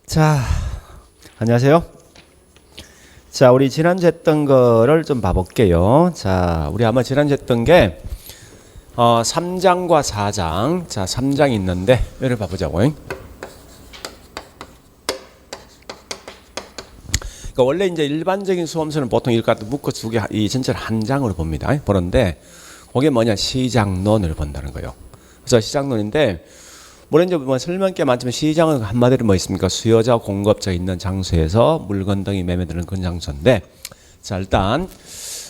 자, 안녕하세요. 자, 우리 지난주 했던 거를 좀 봐볼게요. 자, 우리 아마 지난주 했던 게 3장과 4장. 자, 3장이 있는데 얘를 봐보자고. 그러니까 원래 이제 일반적인 수험서는 보통 이렇게 묶어 두 개, 이 전체를 한 장으로 봅니다. 보는데 그게 뭐냐? 시장론을 본다는 거예요. 그래서 시장론인데 물론 이제 설명게 많지만 시장은 한마디로 뭐 있습니까? 수요자 공급자 있는 장소에서 물건 등이 매매되는 그런 장소인데, 자, 일단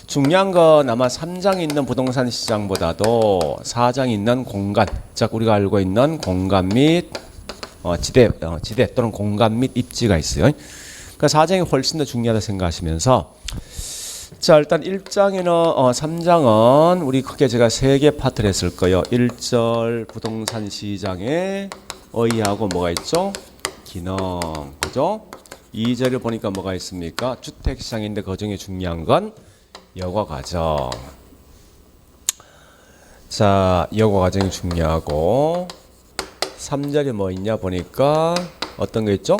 중요한 건 아마 3장에 있는 부동산 시장보다도 4장에 있는 공간, 즉 우리가 알고 있는 공간 및 지대 또는 공간 및 입지가 있어요. 그러니까 4장이 훨씬 더 중요하다 생각하시면서, 자, 일단 1장에는 3장은 우리 크게 제가 3개 파트를 했을 거예요. 1절 부동산 시장에 어이하고 뭐가 있죠? 기능, 그죠? 2절을 보니까 뭐가 있습니까? 주택 시장인데 그 중에 중요한 건 여과 과정. 자, 여과 과정이 중요하고, 3절이 뭐 있냐 보니까 어떤 거 있죠?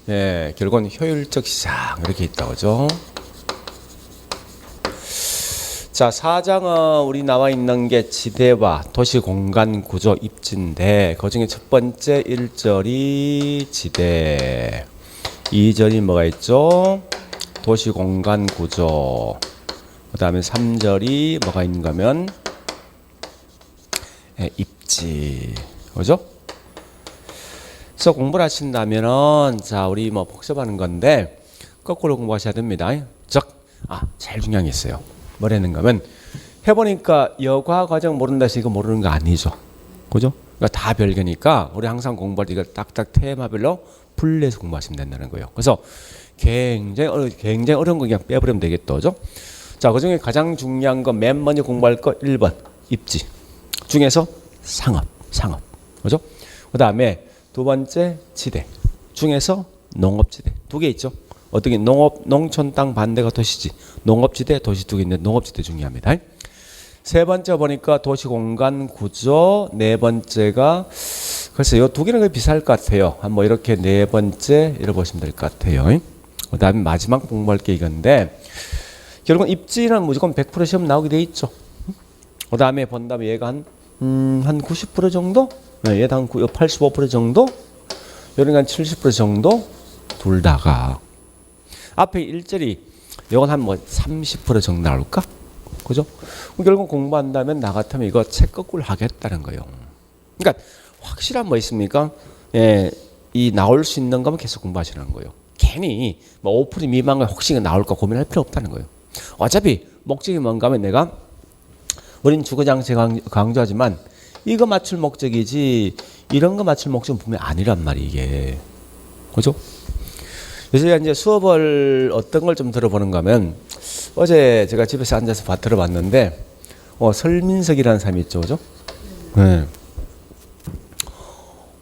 예, 결국은 효율적 시장 이렇게 있다, 그죠? 자, 4장은 우리 나와 있는 게 지대와 도시 공간 구조 입지인데, 그 중에 첫 번째 1절이 지대, 2절이 뭐가 있죠? 도시 공간 구조, 그 다음에 3절이 뭐가 있는가 하면 입지, 그죠? 그래서 공부를 하신다면은, 자, 우리 뭐 복습하는 건데 거꾸로 공부하셔야 됩니다. 즉, 제일 중요한 게 있어요. 뭐라는 거면, 해보니까 여과 과정 모른다 해서 이거 모르는 거 아니죠, 그죠? 그러니까 다 별개니까 우리 항상 공부할 때 이걸 딱딱 테마별로 분리해서 공부하시면 된다는 거예요. 그래서 굉장히 어려운 거 그냥 빼버리면 되겠죠, 그죠? 자, 그 중에 가장 중요한 거 맨 먼저 공부할 거 1번 입지 중에서 상업, 그죠? 그 다음에 두 번째 지대 중에서 농업지대 두 개 있죠. 어떻게 농촌 땅 반대가 도시지, 농업지대 도시 두 개 있는데 농업지대 중요합니다. 세 번째 보니까 도시 공간 구조, 네 번째가 글쎄 요 두 개는 거의 비슷할 것 같아요. 한번 이렇게 네 번째 이렇게 보시면 될 것 같아요. 그 다음에 마지막 공부할 게 이건데, 결국은 입지는 무조건 100% 시험 나오게 돼 있죠. 그 다음에 본다면 얘가 한 90% 정도? 네, 얘도 한 85% 정도? 이런 한 70% 정도? 둘 다가. 앞에 1절이 이건 한 뭐 30% 정도 나올까? 그죠? 결국 공부한다면 나 같으면 이거 책 거꾸로 하겠다는 거예요. 그러니까 확실한 뭐 있습니까? 예, 이 나올 수 있는 거면 계속 공부하시는 거예요. 괜히 뭐 5% 미만가 혹시 나올까 고민할 필요 없다는 거예요. 어차피 목적이 뭔가 하면 내가, 우린 주거장치 강조하지만 이거 맞출 목적이지 이런 거 맞출 목적은 분명히 아니란 말이에요, 이게. 그죠? 그래서 이제 수업을 어떤 걸 좀 들어보는가 하면, 어제 제가 집에서 앉아서 들어봤는데, 설민석이라는 사람이 있죠, 그죠? 네.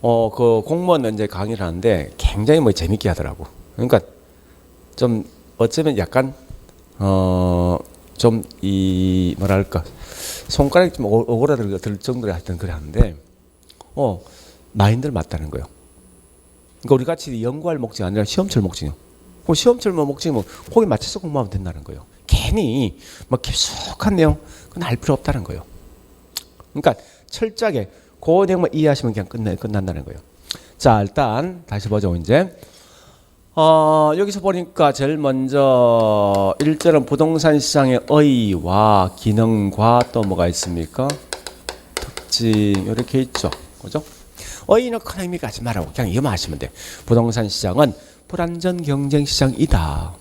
그 공무원 이제 강의를 하는데 굉장히 뭐 재밌게 하더라고. 그러니까 좀 어쩌면 약간, 좀 이 뭐랄까, 손가락이 좀 오그라들 정도로 하여튼 그래 하는데, 마인드를 맞다는 거예요. 그러니까 우리 같이 연구할 목적이 아니라 시험칠 목적이요. 그 시험칠 목적이 뭐 거기 맞춰서 공부하면 된다는 거예요. 괜히 뭐 깊숙한 내용 그건 알 필요 없다는 거예요. 그러니까 철저하게 그 내용만 이해하시면 그냥 끝난다는 거예요. 자, 일단 다시 보죠. 이제 여기서 보니까 제일 먼저 1절은 부동산 시장의 의의와 기능과 또 뭐가 있습니까? 특징 이렇게 있죠, 그죠? 의의는 큰 의미 가지 말라고 그냥 이것만 하시면 돼. 부동산 시장은 불안전 경쟁 시장이다.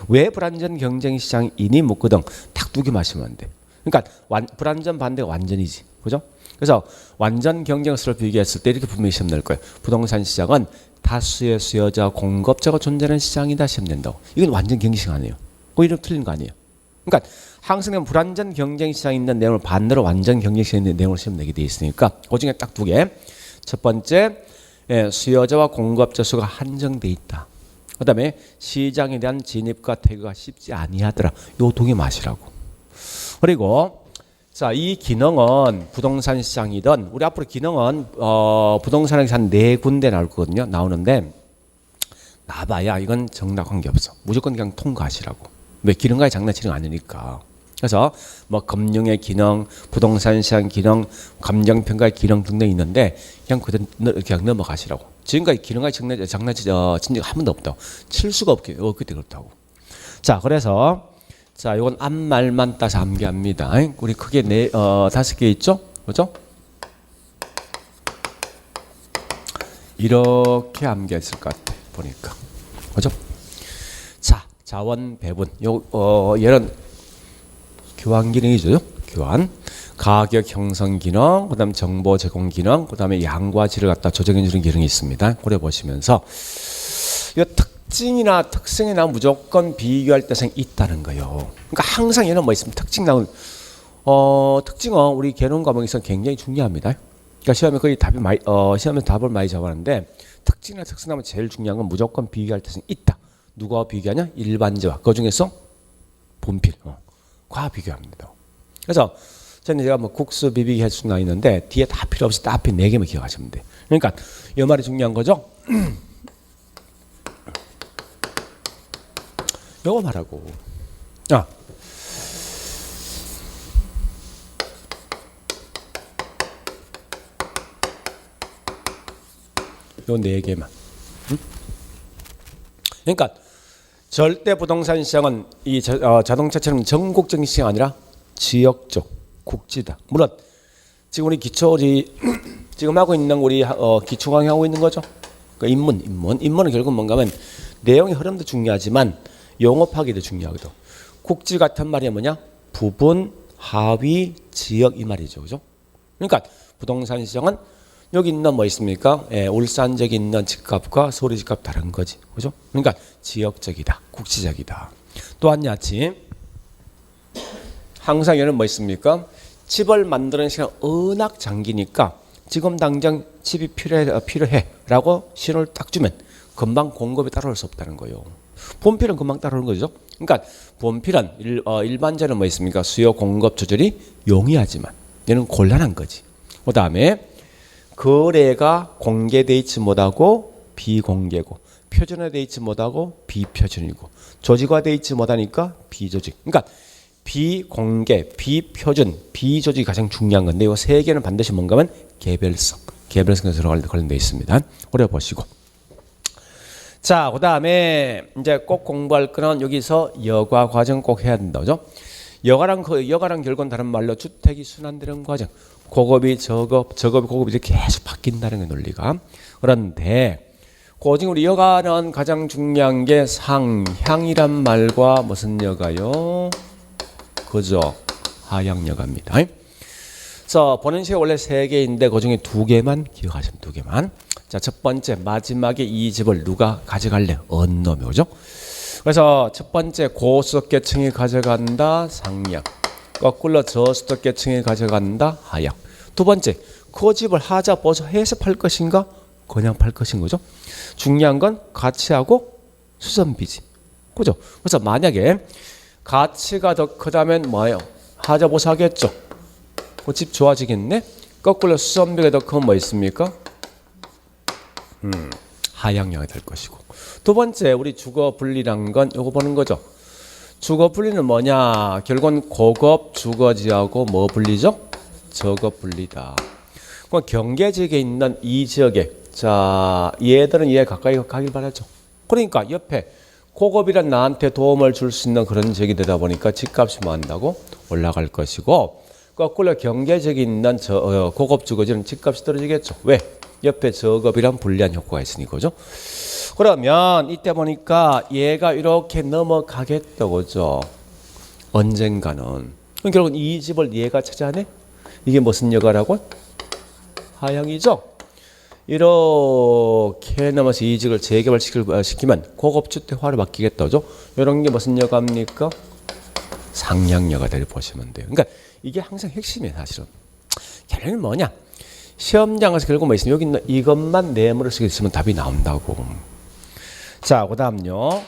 왜 불안전 경쟁 시장이니 묻거든. 딱 두 개만 하시면 돼. 그러니까 불안전 반대가 완전이지, 그죠? 그래서 완전 경쟁수로 비교했을 때 이렇게 분명히 시험 낼 거예요. 부동산 시장은 다수의 수요자 공급자가 존재하는 시장이다 시험 낸다고. 이건 완전 경쟁 시장 아니에요. 그 이름 틀린 거 아니에요. 그러니까 항상 불안전 경쟁 시장에 있는 내용을 반대로 완전 경쟁 시장에 있는 내용을 시험 내게 돼 있으니까 그 중에 딱 두 개. 첫 번째, 수요자와 공급자 수가 한정돼 있다. 그 다음에 시장에 대한 진입과 퇴거가 쉽지 아니하더라. 요 두 개 마시라고. 그리고 자, 이 기능은 부동산 시장이든, 우리 앞으로 기능은 부동산에서 한 4군데 나올 거거든요. 나오는데 나봐야 이건 정답 관계없어. 무조건 그냥 통과하시라고. 왜 기능과의 장난치는 아니니까. 그래서 뭐 금융의 기능, 부동산 시장 기능, 감정평가의 기능 등등 있는데 그냥 그냥 넘어가시라고. 지금까지 기능과의 장난치 진짜 한 번도 없다고. 칠 수가 없기 때문에 그렇다고. 자, 그래서 자, 이건 앞말만 따서 암기합니다. 우리 크게 5개 있죠? 그죠? 이렇게 암기했을 것 같아 보니까. 그죠? 자, 자원 배분. 얘는 교환 기능이죠. 교환. 가격 형성 기능, 그다음 정보 제공 기능, 그다음에 양과 질을 갖다 조정해 주는 기능이 있습니다. 고려 보시면서 이 특징이나 특성이나 무조건 비교할 때는 있다는 거예요. 그러니까 항상 얘는 뭐 있으면 특징 나온 특징은 우리 개론 과목에서 굉장히 중요합니다. 그러니까 시험에 거의 답이 많이 시험에 답을 많이 잡았는데 특징이나 특성 나면 제일 중요한 건 무조건 비교할 때는 있다. 누가 비교하냐? 일반제와 그 중에서 분필 과 비교합니다. 그래서 저는 제가 뭐 국수 비비기 할 수는 있는데 뒤에 다 필요 없이 딱 앞에 4개만 기억하시면 돼. 그러니까 이 말이 중요한 거죠. 요거 말하고. 요 4개만. 그러니까 절대 부동산 시장은 이 자동차처럼 전국적인 시장이 아니라 지역적, 국지다. 물론 지금 우리 기초리 지금 하고 있는 우리 기초 강의하고 있는 거죠. 그러니까 인문은 결국 뭔가 하면 내용의 흐름도 중요하지만 용어 파악도 중요하거든. 국지 같은 말이 뭐냐? 부분, 하위, 지역 이 말이죠. 그죠? 그러니까 부동산 시장은 여기 있는 뭐 있습니까? 울산 지역에 있는 집값과 서울 집값 다른 거지. 그죠? 그러니까 지역적이다. 국지적이다. 또한 야치 항상 얘는 뭐 있습니까? 집을 만드는 시간 워낙 장기니까 지금 당장 집이 필요해라고 신호를 딱 주면 금방 공급이 따라올 수 없다는 거예요. 본필은 금방 따라오는 거죠. 그러니까 본필은 일반적으로 뭐 있습니까? 수요 공급 조절이 용이하지만 얘는 곤란한 거지. 그 다음에 거래가 공개되어 있지 못하고 비공개고 표준화되어 있지 못하고 비표준이고 조직화되어 있지 못하니까 비조직. 그러니까 비공개, 비표준, 비조직이 가장 중요한 건데 이 3개는 반드시 뭔가 하면 개별성에 관련되어 있습니다. 오래 보시고. 자, 그 다음에 이제 꼭 공부할 거는 여기서 여과 과정 꼭 해야 된다. 그죠? 여가랑 결국은 다른 말로 주택이 순환되는 과정. 고급이 저급이 고급이 이렇게 계속 바뀐다는 게 논리가. 그런데 고증 우리 여가는 가장 중요한 게 상향이란 말과 무슨 여가요? 그죠? 하향여가입니다. 그래서 보는 시간 원래 3개인데 그 중에 2개만 기억하시면 2개만. 자, 첫 번째 마지막에 이 집을 누가 가져갈래? 언 놈이 오죠? 그래서 첫 번째 고수득계층이 가져간다 상향. 거꾸로 저수득계층이 가져간다 하향. 두 번째 그 집을 하자 보수해서 팔 것인가? 그냥 팔 것인 거죠. 중요한 건 가치하고 수선비지. 그죠? 그래서 만약에 가치가 더 크다면 뭐예요? 하자 보수 하겠죠. 그 집 좋아지겠네? 거꾸로 수선비가 더 크면 뭐 있습니까? 하향형이 될 것이고. 두 번째 우리 주거 분리란 건 요거 보는 거죠. 주거 분리는 뭐냐? 결국은 고급 주거지하고 뭐 분리죠? 저급 분리다. 그럼 경계지역에 있는 이 지역에 자 얘들은 얘 가까이 가길 바라죠. 그러니까 옆에 고급이란 나한테 도움을 줄 수 있는 그런 지역이 되다 보니까 집값이 뭐 한다고 올라갈 것이고 거꾸로 경계지역에 있는 고급 주거지는 집값이 떨어지겠죠. 왜? 옆에 저급이란 불리한 효과가 있으니까 그죠? 그러면 이때 보니까 얘가 이렇게 넘어가겠다 그죠? 언젠가는. 그럼 결국은 이 집을 얘가 차지하네? 이게 무슨 여가라고? 하향이죠? 이렇게 넘어서 이 집을 재개발시키면 고급주택화로 바뀌겠다 그죠? 이런 게 무슨 여가입니까? 상향여가를 보시면 돼요. 그러니까 이게 항상 핵심이에요 사실은. 결론은 뭐냐? 시험장에서 결국 뭐 있으면 여기 있는 이것만 내물을 쓰게 있으면 답이 나온다고. 자, 그 다음요.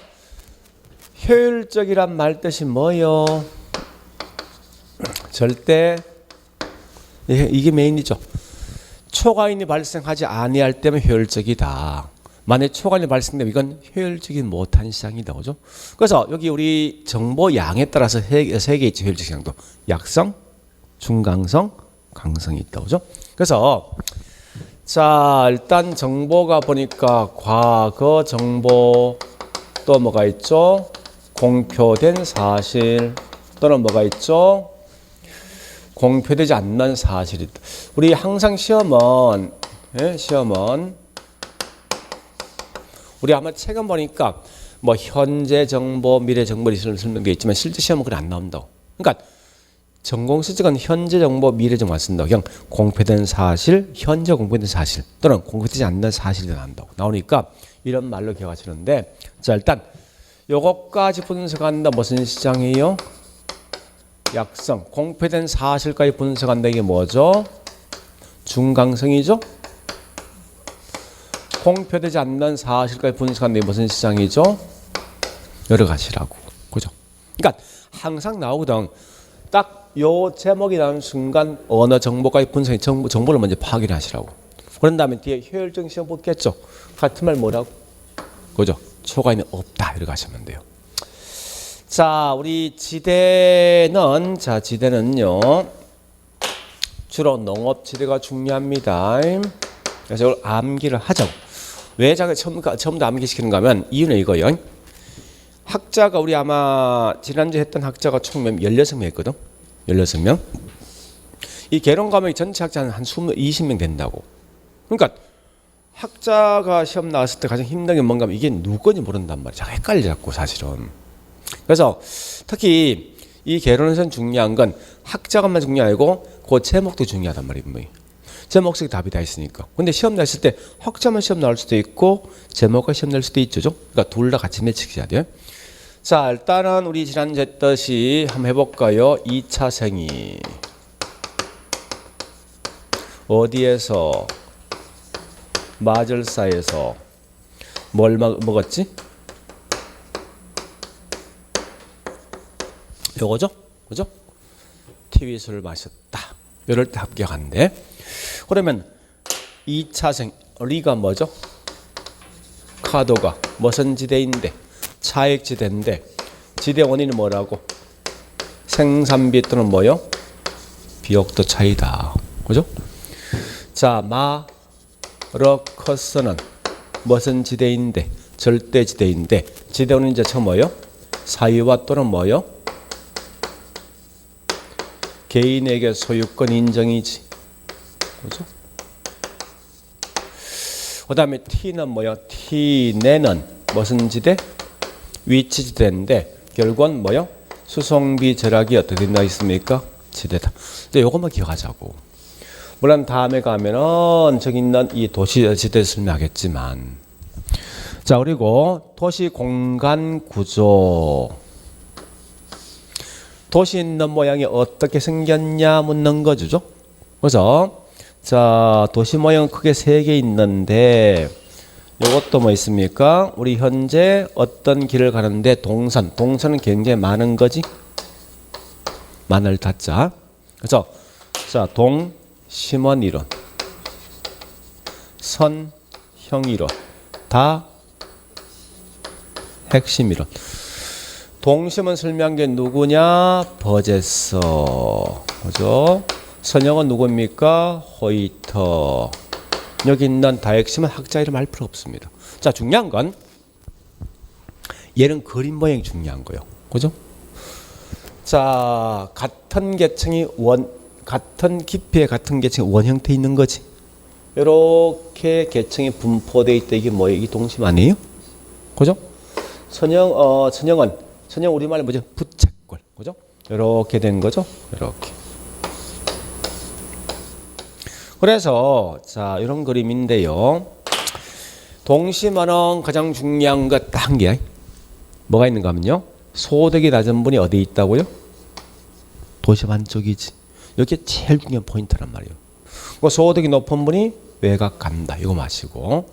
효율적이란 말 뜻이 뭐요? 절대 이게 메인이죠. 초과인이 발생하지 아니할 때면 효율적이다. 만약 초과이 발생되면 이건 효율적인 못한 시장이다. 그죠? 그래서 여기 우리 정보 양에 따라서 세 개 있죠. 효율적 시장도. 약성, 중강성, 강성이 있다. 그죠? 그래서 자, 일단 정보가 보니까 과거 정보 또 뭐가 있죠? 공표된 사실 또는 뭐가 있죠? 공표되지 않는 사실이. 우리 항상 시험은 우리 아마 책은 보니까 뭐 현재 정보, 미래 정보 이런 설명돼 있지만 실제 시험은 그래 안 나온다고. 그러니까 전공실적은 현재 정보, 미래 정보만 쓴다. 그냥 공표된 사실, 현재 공표된 사실 또는 공표되지 않는 사실이 나온다고. 나오니까 이런 말로 기억하시는데, 자 일단 요것까지 분석한다. 무슨 시장이에요? 약성. 공표된 사실까지 분석한다. 이게 뭐죠? 중강성이죠? 공표되지 않는 사실까지 분석한다. 이게 무슨 시장이죠? 여러 가지라고. 그죠? 그러니까 항상 나오거든. 딱 요 제목이 나오는 순간 어느 정보까지 분석해 정보를 먼저 확인하시라고. 그런 다음에 뒤에 효율적인 시험 붙겠죠. 같은 말 뭐라고? 그죠? 초과에는 없다. 이렇게 하시면 돼요. 자, 우리 지대는요, 주로 농업지대가 중요합니다. 그래서 이걸 암기를 하자고. 왜 제가 처음부터 암기시키는가 하면 이유는 이거예요. 학자가 우리 아마 지난주에 했던 학자가 총 16명 했거든. 16명. 이 개론 과목이 전체 학자는 한 20명 된다고. 그러니까 학자가 시험 나왔을 때 가장 힘든 게 뭔가 하면 이게 누군지 모른단 말이야. 잘 헷갈려갖고 사실은. 그래서 특히 이 개론에서는 중요한 건 학자가만 중요한 아니고 그 제목도 중요하단 말이에요. 제목 속에 답이 다 있으니까. 근데 시험 냈을 때 학자만 시험 나올 수도 있고 제목과 시험 낼 수도 있죠. 그러니까 둘 다 같이 매치해야 돼요. 자, 일단은 우리 지난주에 했듯이 한번 해볼까요? 2차생이 어디에서 마절사에서 뭘 먹었지? 요거죠? 그죠? 티위술을 마셨다. 이럴 때 합격한대. 그러면 2차생 리가 뭐죠? 카도가 무슨 지대인데? 차액지대인데 지대 원인은 뭐라고? 생산비 또는 뭐요? 비옥도 차이다. 그죠? 자, 마러커스는 무슨 지대인데? 절대지대인데 지대 원인은 이제 저 뭐요? 사유와 또는 뭐요? 개인에게 소유권 인정이지. 그죠? 그 다음에 T는 뭐요? T내는 무슨 지대? 위치지대인데 결국은 뭐요? 수송비 절약이 어떻게 된다 있습니까? 지대다. 이제 요것만 기억하자고. 물론 다음에 가면은 저기 있는 이 도시지대 설명하겠지만, 자 그리고 도시 공간 구조. 도시 있는 모양이 어떻게 생겼냐 묻는 거죠. 그래서 자 도시 모양 크게 3개 있는데. 이것도 뭐 있습니까? 우리 현재 어떤 길을 가는데 동선은 굉장히 많은 거지. 많을 타자. 그래서 자 동심원 이론, 선형 이론 다 핵심 이론. 동심은 설명한 게 누구냐? 버제서. 그죠? 선형은 누구입니까? 호이터. 여기 있는 다핵심은 학자 이름 알 필요 없습니다. 자, 중요한 건 얘는 그림 모양이 중요한 거예요. 그죠? 자, 같은 깊이의 같은 계층이 원 형태 있는 거지. 이렇게 계층이 분포되어 있다. 이게 뭐예요? 이 동심 아니에요? 그죠? 선형 우리말로 뭐죠? 부채꼴. 그죠? 이렇게 된 거죠? 이렇게. 그래서 자 이런 그림인데요. 동심원은 가장 중요한 것 딱 한 개. 뭐가 있는가 하면요. 소득이 낮은 분이 어디에 있다고요? 도심 한쪽이지. 이게 제일 중요한 포인트란 말이에요. 소득이 높은 분이 외곽 간다. 이거 마시고.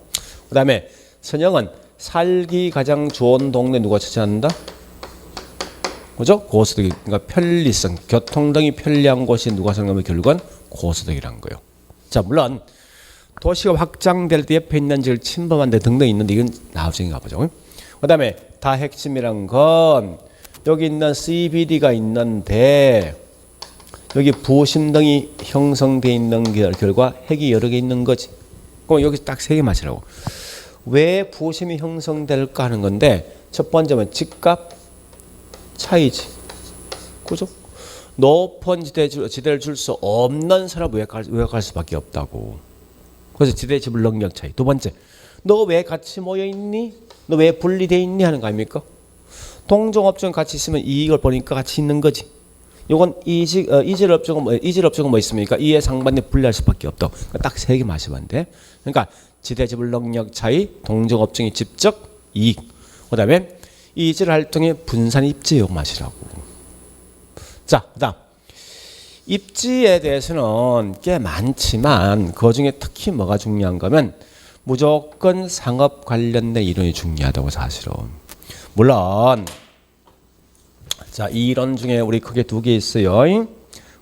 그 다음에 선형은 살기 가장 좋은 동네 누가 차지한다? 그죠? 고소득이. 그러니까 편리성, 교통 등이 편리한 곳이 누가 생각하면 결국은 고소득이란 거예요. 자, 물론 도시가 확장될 때 옆에 있는 지를 침범한데 등등 있는데 이건 나중인가 보죠. 그 다음에 다 핵심이란 건 여기 있는 CBD가 있는데 여기 부심 등이 형성되어 있는 결과 핵이 여러 개 있는 거지. 그럼 여기 딱 세 개 맞추라고. 왜 부심이 형성될까 하는 건데 첫 번째는 집값 차이지. 그죠? 높은 지대를 줄 수 없는 사람 외곽할 수밖에 없다고. 그래서 지대 지불 능력 차이. 두 번째, 너 왜 같이 모여 있니? 너 왜 분리돼 있니? 하는 거 아닙니까? 동종업종 같이 있으면 이익을 보니까 같이 있는 거지. 요건 이질 업종은 뭐 있습니까? 이에 상반돼 분리할 수밖에 없다. 딱 세 개 마시면 돼. 그러니까 지대 지불 능력 차이, 동종업종의 집적 이익. 그다음에 이질 활동의 분산 입지 요거 마시라고. 자, 그다음 입지에 대해서는 꽤 많지만 그 중에 특히 뭐가 중요한 거면 무조건 상업 관련된 이론이 중요하다고 사실은. 물론 자, 이 이론 중에 우리 크게 두 개 있어요.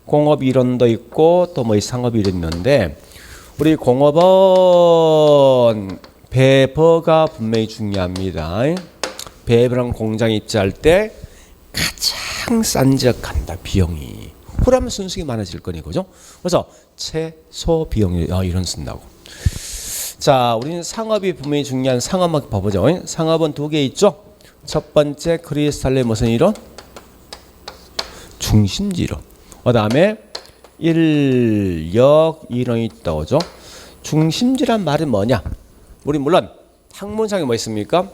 공업 이론도 있고 또 뭐 상업 이론이 있는데 우리 공업은 배버가 분명히 중요합니다. 배버랑 공장 입지할 때 가장 싼 지역 간다 비용이. 그러면 순수익이 많아질 거니 그죠? 그래서 최소 비용 이런 쓴다고. 자, 우리는 상업이 분명히 중요한 상업만 봐보죠. 상업은 두 개 있죠. 첫 번째 크리스탈의 무슨 이론? 중심지 이론. 그다음에 인력 이론이 있다고 하죠. 중심지란 말은 뭐냐? 우리 물론 학문상에 뭐 있습니까?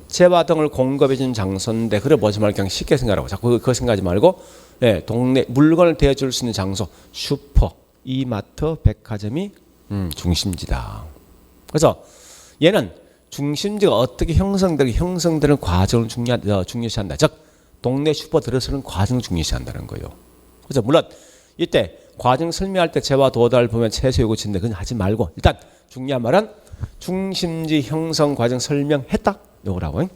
재화 등을 공급해 주는 장소인데 그래 보지 말고 그냥 쉽게 생각하고 자꾸 그거 생각하지 말고 동네 물건을 대줄 수 있는 장소 슈퍼, 이마트, 백화점이 중심지다. 그래서 얘는 중심지가 어떻게 형성되는 과정을 중요시한다. 즉 동네 슈퍼 들어서는 과정을 중요시한다는 거예요. 그래서 물론 이때 과정 설명할 때 재화 도달 보면 최소 요구치인데 그건 하지 말고 일단 중요한 말은 중심지 형성 과정 설명했다. 요거라고.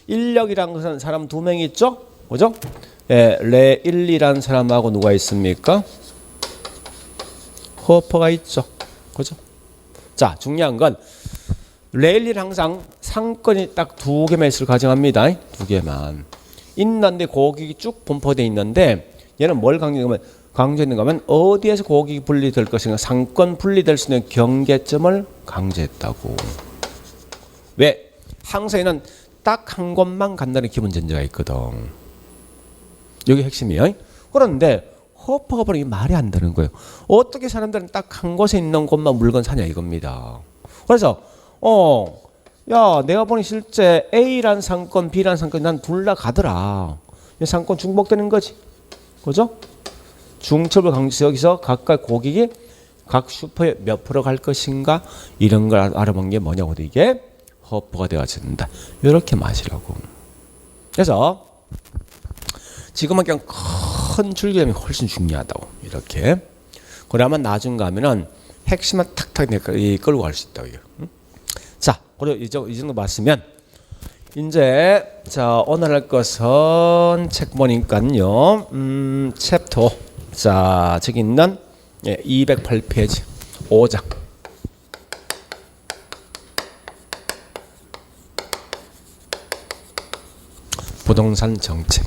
인력이라는 것은 사람 두 명이 있죠? 그죠? 레일리라는 사람하고 누가 있습니까? 허퍼가 있죠. 그죠? 자, 중요한 건 레일리는 항상 상권이 딱 두 개만 있을 가정합니다. 두 개만. 있는데 고객이 쭉 분포되어 있는데 얘는 뭘 강조했는가 하면 어디에서 고객이 분리될 것인가 상권 분리될 수 있는 경계점을 강조했다고. 왜? 항상 얘는 딱 한 곳만 간다는 기본 전제가 있거든. 여기 핵심이에요. 그런데 허퍼가 보니 말이 안 되는 거예요. 어떻게 사람들은 딱 한 곳에 있는 곳만 물건 사냐 이겁니다. 그래서 야, 내가 보니 실제 A라는 상권, B라는 상권 난 둘 다 가더라. 이 상권 중복되는 거지. 그죠? 중첩을 강조해서 여기서 각각 고객이 각 슈퍼에 몇 프로 갈 것인가 이런 걸 알아본 게 뭐냐고 이게 허퍼가 되어진다. 이렇게 마시라고. 그래서 지금은 그냥 큰 줄기점이 훨씬 중요하다고 이렇게. 그러면 나중 가면은 핵심만 탁탁 끌고 갈 수 있다고. 자, 그리고 이 정도 봤으면 이제 자 오늘 할 것은 책 보니까요. 챕터 자 저기 있는 208페이지 5장 부동산 정책.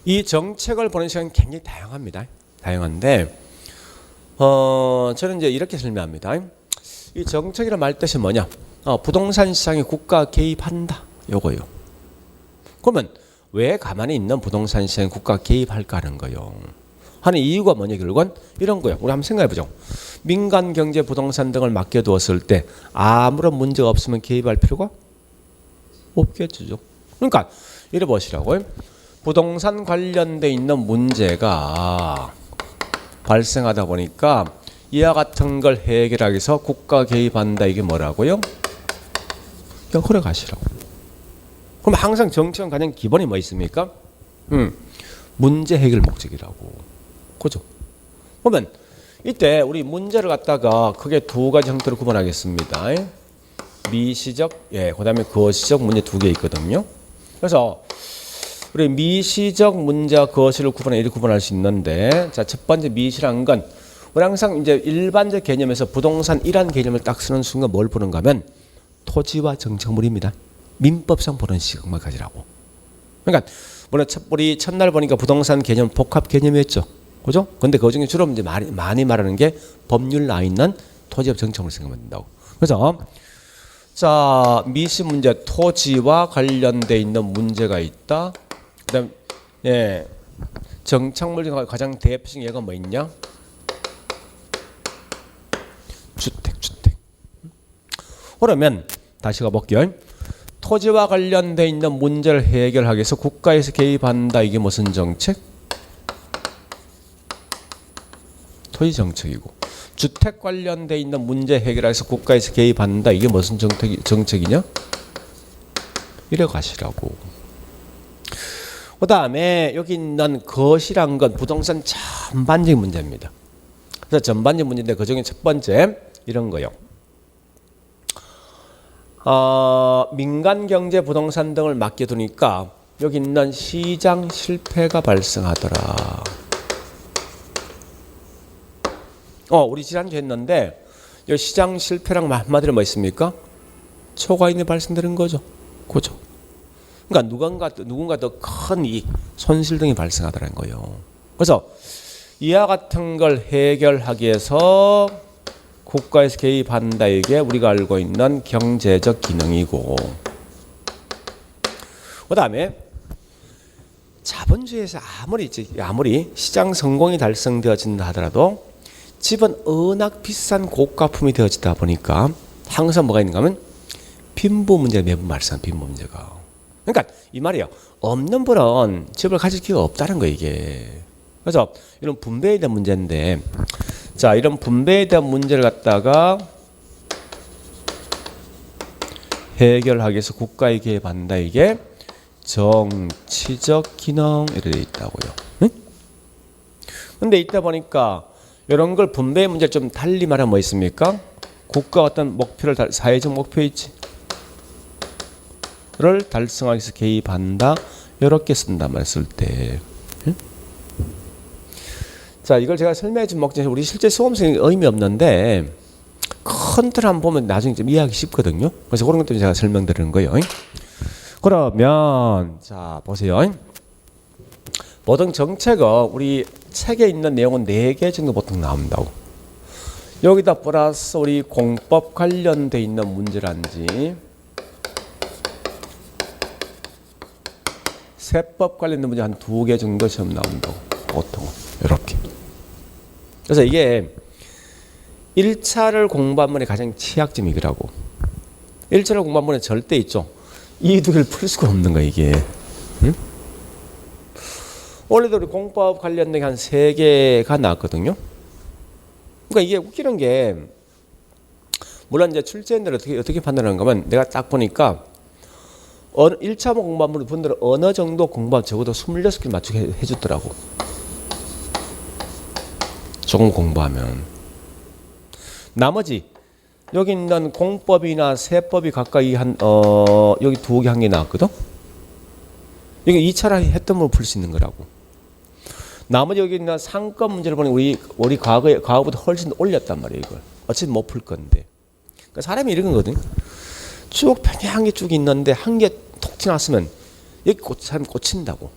이 정책을 보는 시간이 굉장히 다양합니다. 다양한데 저는 이제 이렇게 설명합니다. 이 정책이란 말 뜻이 뭐냐? 부동산 시장에 국가 개입한다. 요거요. 그러면 왜 가만히 있는 부동산 시장에 국가 개입할까 하는 거요. 하는 이유가 뭐냐 결국은 이런 거예요. 우리 한번 생각해 보죠. 민간 경제 부동산 등을 맡겨두었을 때 아무런 문제가 없으면 개입할 필요가 없겠죠. 그러니까 이래 보시라고요. 부동산 관련돼 있는 문제가 발생하다 보니까 이와 같은 걸 해결하기 위해서 국가 개입한다. 이게 뭐라고요? 그냥 허락하시라고. 그럼 항상 정책은 가장 기본이 뭐 있습니까? 문제 해결 목적이라고. 그죠? 그러면 이때 우리 문제를 갖다가 크게 두 가지 형태로 구분하겠습니다. 미시적, 그 다음에 거시적 문제 두 개 있거든요. 그래서 우리 미시적 문제와 거시를 이렇게 구분할 수 있는데, 자, 첫 번째 미시란 건 우리 항상 이제 일반적 개념에서 부동산이란 개념을 딱 쓰는 순간 뭘 보는가 하면 토지와 정착물입니다. 민법상 보는 시각만 가지라고. 그러니까 물론 우리 첫날 보니까 부동산 개념 복합 개념이었죠. 그죠? 근데 그 중에 주로 이제 많이 말하는 게 법률 나와 있는 토지와 정착물 생각하면 된다고. 그래서 자, 미시 문제 토지와 관련돼 있는 문제가 있다. 그다음 예. 정착물 중에 가장 대표적인 예가 뭐 있냐? 주택. 그러면 다시 가볼게요. 토지와 관련돼 있는 문제를 해결하기 위해서 국가에서 개입한다. 이게 무슨 정책? 토지 정책이고. 주택 관련돼 있는 문제 해결하기 위해서 국가에서 개입한다. 이게 무슨 정책이냐? 이래 가시라고. 그 다음에 여기 있는 것이란 건 부동산 전반적인 문제입니다. 그래서 전반적인 문제인데 그 중에 첫 번째 이런 거요. 민간 경제 부동산 등을 맡겨두니까 여기 있는 시장 실패가 발생하더라. 우리 지난주에 했는데 이 시장 실패랑 한마디로 뭐 있습니까? 초과이익이 발생되는 거죠. 그죠? 그러니까 누군가 더 큰 이익, 손실 등이 발생하더라는 거예요. 그래서 이와 같은 걸 해결하기 위해서 국가에서 개입한다. 이게 우리가 알고 있는 경제적 기능이고, 그 다음에 자본주의에서 아무리 시장 성공이 달성되어진다 하더라도 집은 워낙 비싼 고가품이 되어지다 보니까 항상 뭐가 있는가 하면 빈부 문제가 매번 발생한 빈부 문제가. 그러니까 이 말이에요. 없는 분은 집을 가질 기회가 없다는 거예요, 이게. 그래서 이런 분배에 대한 문제인데, 자, 이런 분배에 대한 문제를 갖다가 해결하기 위해서 국가에 개입한다. 이게 정치적 기능 이렇게 돼 있다고요. 응? 근데 있다 보니까 이런 걸 분배의 문제를 좀 달리 말하면 뭐 있습니까? 국가 어떤 목표를 사회적 목표 있지. 를 달성하기 위해서 개입한다. 이렇게 쓴단 말 쓸 때. 응? 자, 이걸 제가 설명해 준 목적이 우리 실제 수험생이 의미 없는데 큰 틀 한번 보면 나중에 좀 이해하기 쉽거든요. 그래서 그런 것도 제가 설명드리는 거예요. 그러면 자, 보세요. 모든 정책은 우리 책에 있는 내용은 4개 정도 보통 나온다고. 여기다 플러스 우리 공법 관련돼 있는 문제란지 세법 관련된 문제 한 2개 정도 시험 나온다고. 보통 이렇게. 그래서 이게 1차를 공부한 분의 가장 취약점이더라고. 1차를 공부한 분의 절대 있죠. 이 2개를 풀 수가 없는 거야, 이게. 응? 원래도 우리 공법 관련된 게 한 3개가 나왔거든요. 그러니까 이게 웃기는 게, 물론 이제 출제인들 어떻게 판단하는가 하면 내가 딱 보니까 1차 공부한 분들은 어느 정도 공부하면 적어도 26개 맞추게 해주더라고. 조금 공부하면. 나머지 여기 있는 공법이나 세법이 각각 여기 2개 한 개 나왔거든. 이게 2차를 했던 걸 풀 수 있는 거라고. 나머지 여기 있는 상권 문제를 보니 우리 과거보다 훨씬 올렸단 말이에요. 이걸 어차피 못 풀 건데. 그러니까 사람이 이런 거거든. 쭉 평행하게 쭉 있는데 한 개 톡 튀어나왔으면 여기 사람이 꽂힌다고.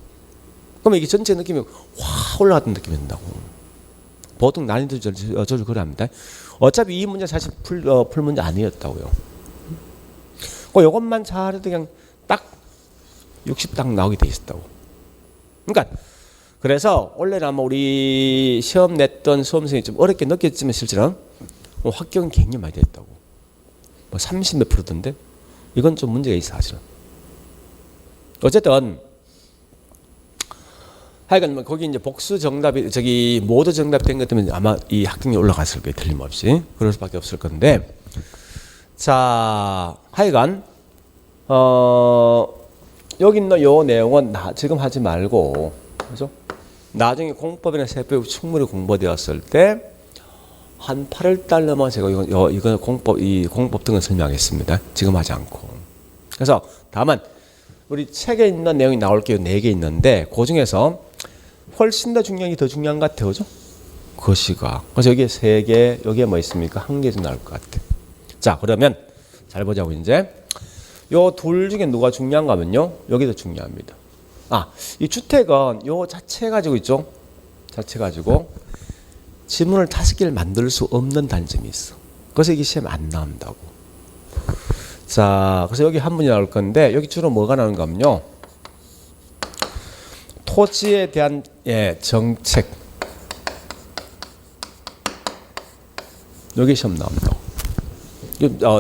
그러면 이게 전체 느낌이 확 올라갔던 느낌이 든다고. 보통 난이도 저를 그래 합니다. 어차피 이 문제 사실 풀 문제 아니었다고요. 이것만 잘해도 그냥 딱 60 딱 나오게 돼 있었다고. 그러니까 그래서 원래는 아마 우리 시험 냈던 수험생이 좀 어렵게 느꼈지만 실제로는 합격은 굉장히 많이 됐다고. 뭐 30 몇 프로던데 이건 좀 문제가 있어 사실은. 어쨌든 하여간 거기 이제 복수 정답이 모두 정답 된 것 때문에 아마 이 합격률이 올라갔을 거예요. 틀림없이. 그럴 수밖에 없을 건데. 자, 하여간 여기 있는 요 내용은 지금 하지 말고, 그죠? 나중에 공법이나 세법이 충분히 공부되었을 때 한 8월 달 넘어 제가 이거 공법 등을 설명하겠습니다. 지금 하지 않고. 그래서 다만 우리 책에 있는 내용이 나올 게 4개 있는데 그 중에서 훨씬 더 중요한 게 더 중요한 것 같아요. 그죠? 거시가. 그래서 여기에 3개, 여기에 뭐 있습니까? 1개 좀 나올 것 같아. 자, 그러면 잘 보자고 이제. 요 둘 중에 누가 중요한가 하면요. 여기도 중요합니다. 이 주택은 요 자체 가지고 있죠. 자체 가지고 지문을 5개를 만들 수 없는 단점이 있어. 그래서 이게 시험에 안 나온다고. 자, 그래서 여기 한 문이 나올 건데 여기 주로 뭐가 나오는가 하면요. 토지에 대한 정책. 여기 시험 나온다고.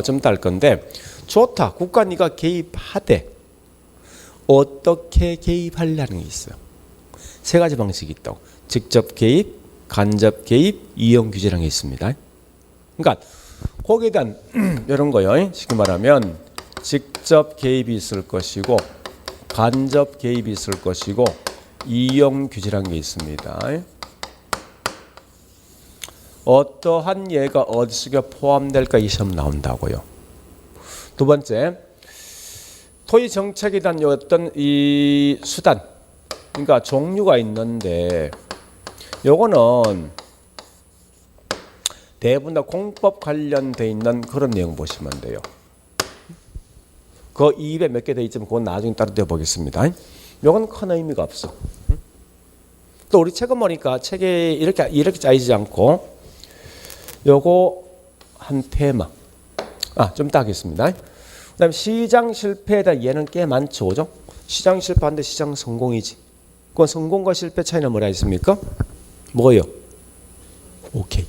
좀 따를 건데 좋다. 국가 네가 개입하되 어떻게 개입하려는 게 있어요. 3가지 방식이 있다고. 직접 개입, 간접 개입, 이용 규제라는 게 있습니다. 그러니까 거기에 대한 이런 거요. 쉽게 말하면 직접 개입이 있을 것이고 간접 개입이 있을 것이고 이용 규제라는 게 있습니다. 어떠한 예가 어디 속에 포함될까 이 시험 나온다고요. 두 번째, 토지 정책에 대한 어떤 이 수단, 그러니까 종류가 있는데 요거는 대부분 다 공법 관련돼 있는 그런 내용 보시면 돼요. 그 입에 몇 개 돼 있지만 그건 나중에 따로 떼어 보겠습니다. 요건 큰 의미가 없어. 또 우리 책은 보니까 책에 이렇게 짜이지 않고 요거 한 테마. 좀 더 하겠습니다. 그다음에 시장 실패에 대한 예는 꽤 많죠. 그죠? 시장 실패한데 시장 성공이지. 그건 성공과 실패 차이는 뭐라 했습니까? 뭐예요? 오케이.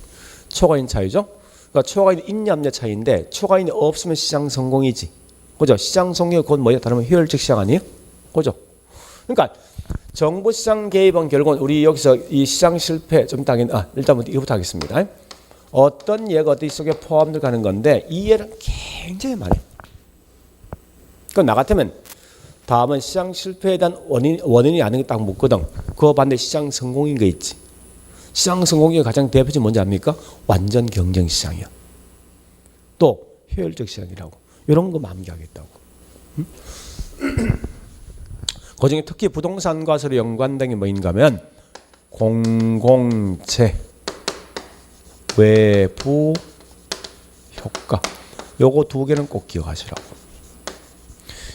초과인 차이죠? 그러니까 초과인 있냐 없냐 차이인데 초과인이 없으면 시장 성공이지. 그죠? 시장 성공이 곧 뭐예요? 다르면 효율적 시장 아니에요? 그죠? 그러니까 정부 시장 개입은 결국은 우리 여기서 이 시장 실패 좀 따긴 일단 이거부터 하겠습니다. 어떤 예가 어디 속에 포함될 가는 건데 이 예는 굉장히 많아요. 그건 나 같으면 다음은 시장 실패에 대한 원인이 아닌 게 딱 묻거든. 그거 반대 시장 성공인 거 있지. 시장 성공의 가장 대표적인 뭔지 압니까? 완전 경쟁 시장이야. 또 효율적 시장이라고. 이런 거 암기하겠다고. 그중에 특히 부동산과 서로 연관된 게 뭐인가 하면 공공재, 외부 효과. 요거 2개는 꼭 기억하시라고.